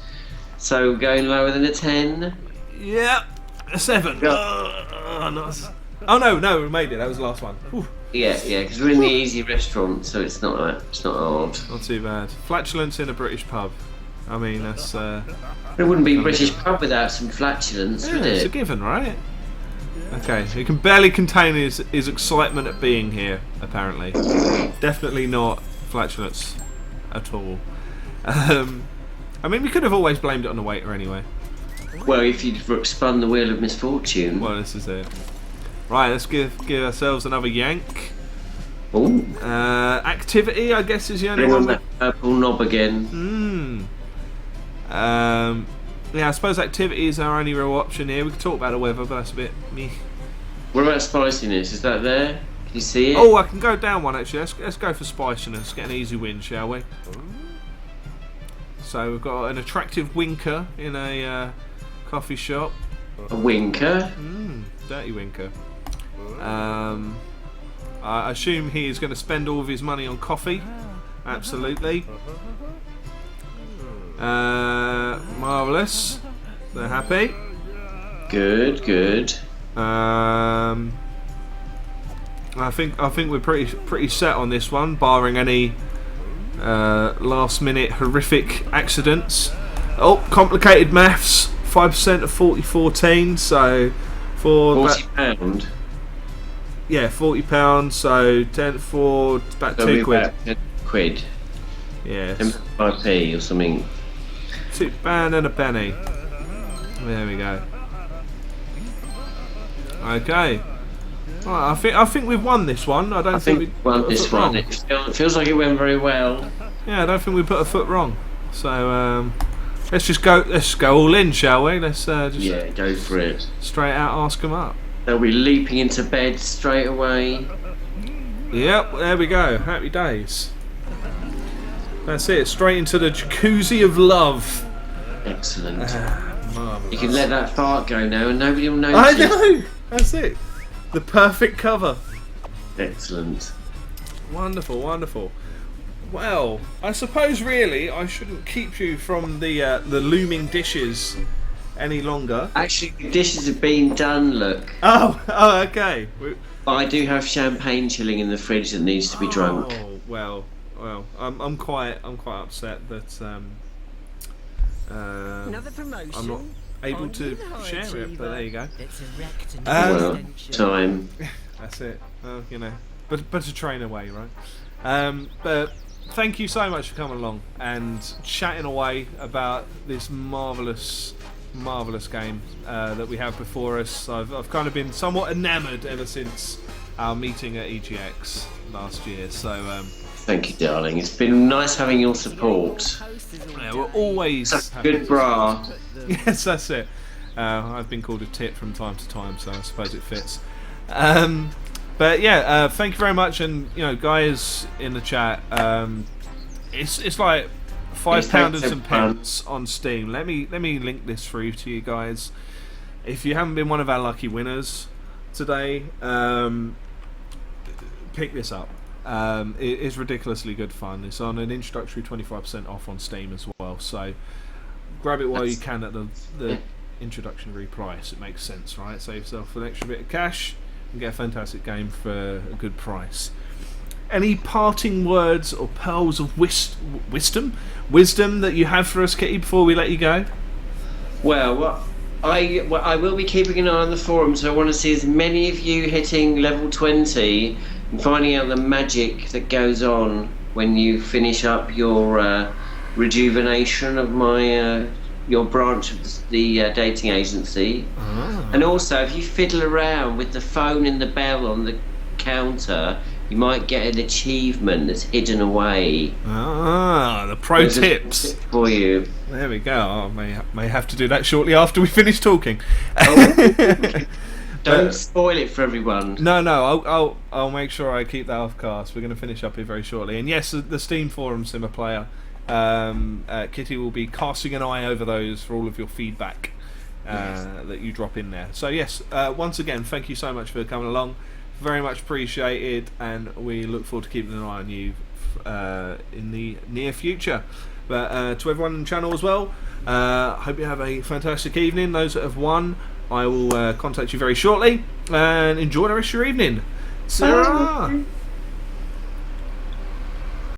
Speaker 2: So going lower than a 10?
Speaker 1: Yeah. A 7. Nice. Oh no, we made it. That was the last one. Whew.
Speaker 2: Yeah, because we're in the easy restaurant, so it's not hard.
Speaker 1: Not too bad. Flatulence in a British pub. I mean, that's.
Speaker 2: It wouldn't be a British pub without some flatulence, would it?
Speaker 1: It's a given, right? Okay, he can barely contain his excitement at being here. Apparently, definitely not flatulence at all. I mean, we could have always blamed it on the waiter anyway.
Speaker 2: Well, if you'd spun the wheel of misfortune.
Speaker 1: Well, this is it. Right, let's give ourselves another yank.
Speaker 2: Ooh.
Speaker 1: Activity, I guess, is the only
Speaker 2: Bring
Speaker 1: one.
Speaker 2: on that purple knob again.
Speaker 1: Yeah, I suppose activity is our only real option here. We could talk about the weather, but that's a bit meh.
Speaker 2: What about spiciness? Is that there? Can you see it?
Speaker 1: Oh, I can go down one actually. Let's go for spiciness. Get an easy win, shall we? So we've got an attractive winker in a coffee shop.
Speaker 2: A winker?
Speaker 1: Dirty winker. I assume he is going to spend all of his money on coffee. Absolutely. Marvellous. They're happy.
Speaker 2: Good.
Speaker 1: I think we're pretty set on this one, barring any last-minute horrific accidents. Oh, complicated maths. 5% of 40-14, so for
Speaker 2: £40.
Speaker 1: Yeah, £40. So 10 for about £2.
Speaker 2: About £10.
Speaker 1: Yes.
Speaker 2: 5p or something.
Speaker 1: £2 and a penny. There we go. Okay. Right, I think we've won this one. I think we
Speaker 2: won this one. It feels like it went very well.
Speaker 1: Yeah, I don't think we put a foot wrong. So let's just go. Let's go all in, shall we? Let's just
Speaker 2: go for it.
Speaker 1: Straight out, ask them up.
Speaker 2: They'll be leaping into bed straight away.
Speaker 1: Yep, there we go. Happy days. That's it. Straight into the jacuzzi of love.
Speaker 2: Excellent.
Speaker 1: Marvellous.
Speaker 2: You can let that fart go now, and nobody will notice.
Speaker 1: I know. That's it. The perfect cover.
Speaker 2: Excellent.
Speaker 1: Wonderful. Well, I suppose really I shouldn't keep you from the looming dishes any longer.
Speaker 2: Actually, the dishes have been done. Look.
Speaker 1: Oh, okay.
Speaker 2: I do have champagne chilling in the fridge that needs to be drunk.
Speaker 1: Oh well. I'm quite upset that
Speaker 3: Another promotion.
Speaker 1: I'm not able to share it, but there you go.
Speaker 2: Time.
Speaker 1: That's it. You know, but to train away, right? But thank you so much for coming along and chatting away about this marvellous game that we have before us. I've kind of been somewhat enamoured ever since our meeting at EGX last year. So
Speaker 2: thank you, darling. It's been nice having your support.
Speaker 1: Yeah, we're always
Speaker 2: Such a good bra.
Speaker 1: Yes, that's it. I've been called a tit from time to time, so I suppose it fits. But yeah, thank you very much, and you know, guys in the chat, it's like £5 and some pence on Steam. Let me link this through to you guys. If you haven't been one of our lucky winners today, pick this up. It is ridiculously good fun. It's on an introductory 25% off on Steam as well, so grab it while you can at the introductory price. It makes sense, right? Save yourself an extra bit of cash and get a fantastic game for a good price. Any parting words or pearls of wisdom that you have for us, Kitty, before we let you go?
Speaker 2: Well, I will be keeping an eye on the forum, so I want to see as many of you hitting level 20 and finding out the magic that goes on when you finish up your rejuvenation of your branch of the dating agency. And also, if you fiddle around with the phone and the bell on the counter, you might get an achievement that's hidden away.
Speaker 1: The pro tips
Speaker 2: for you.
Speaker 1: There we go. I may have to do that shortly after we finish talking.
Speaker 2: Don't spoil it for everyone.
Speaker 1: No, I'll make sure I keep that off cast. We're going to finish up here very shortly. And yes, the Steam forum, Simmer Player, Kitty will be casting an eye over those for all of your feedback that you drop in there. So yes, once again, thank you so much for coming along. Very much appreciated, and we look forward to keeping an eye on you in the near future. But to everyone on the channel as well, hope you have a fantastic evening. Those that have won, I will contact you very shortly, and enjoy the rest of your evening. See you.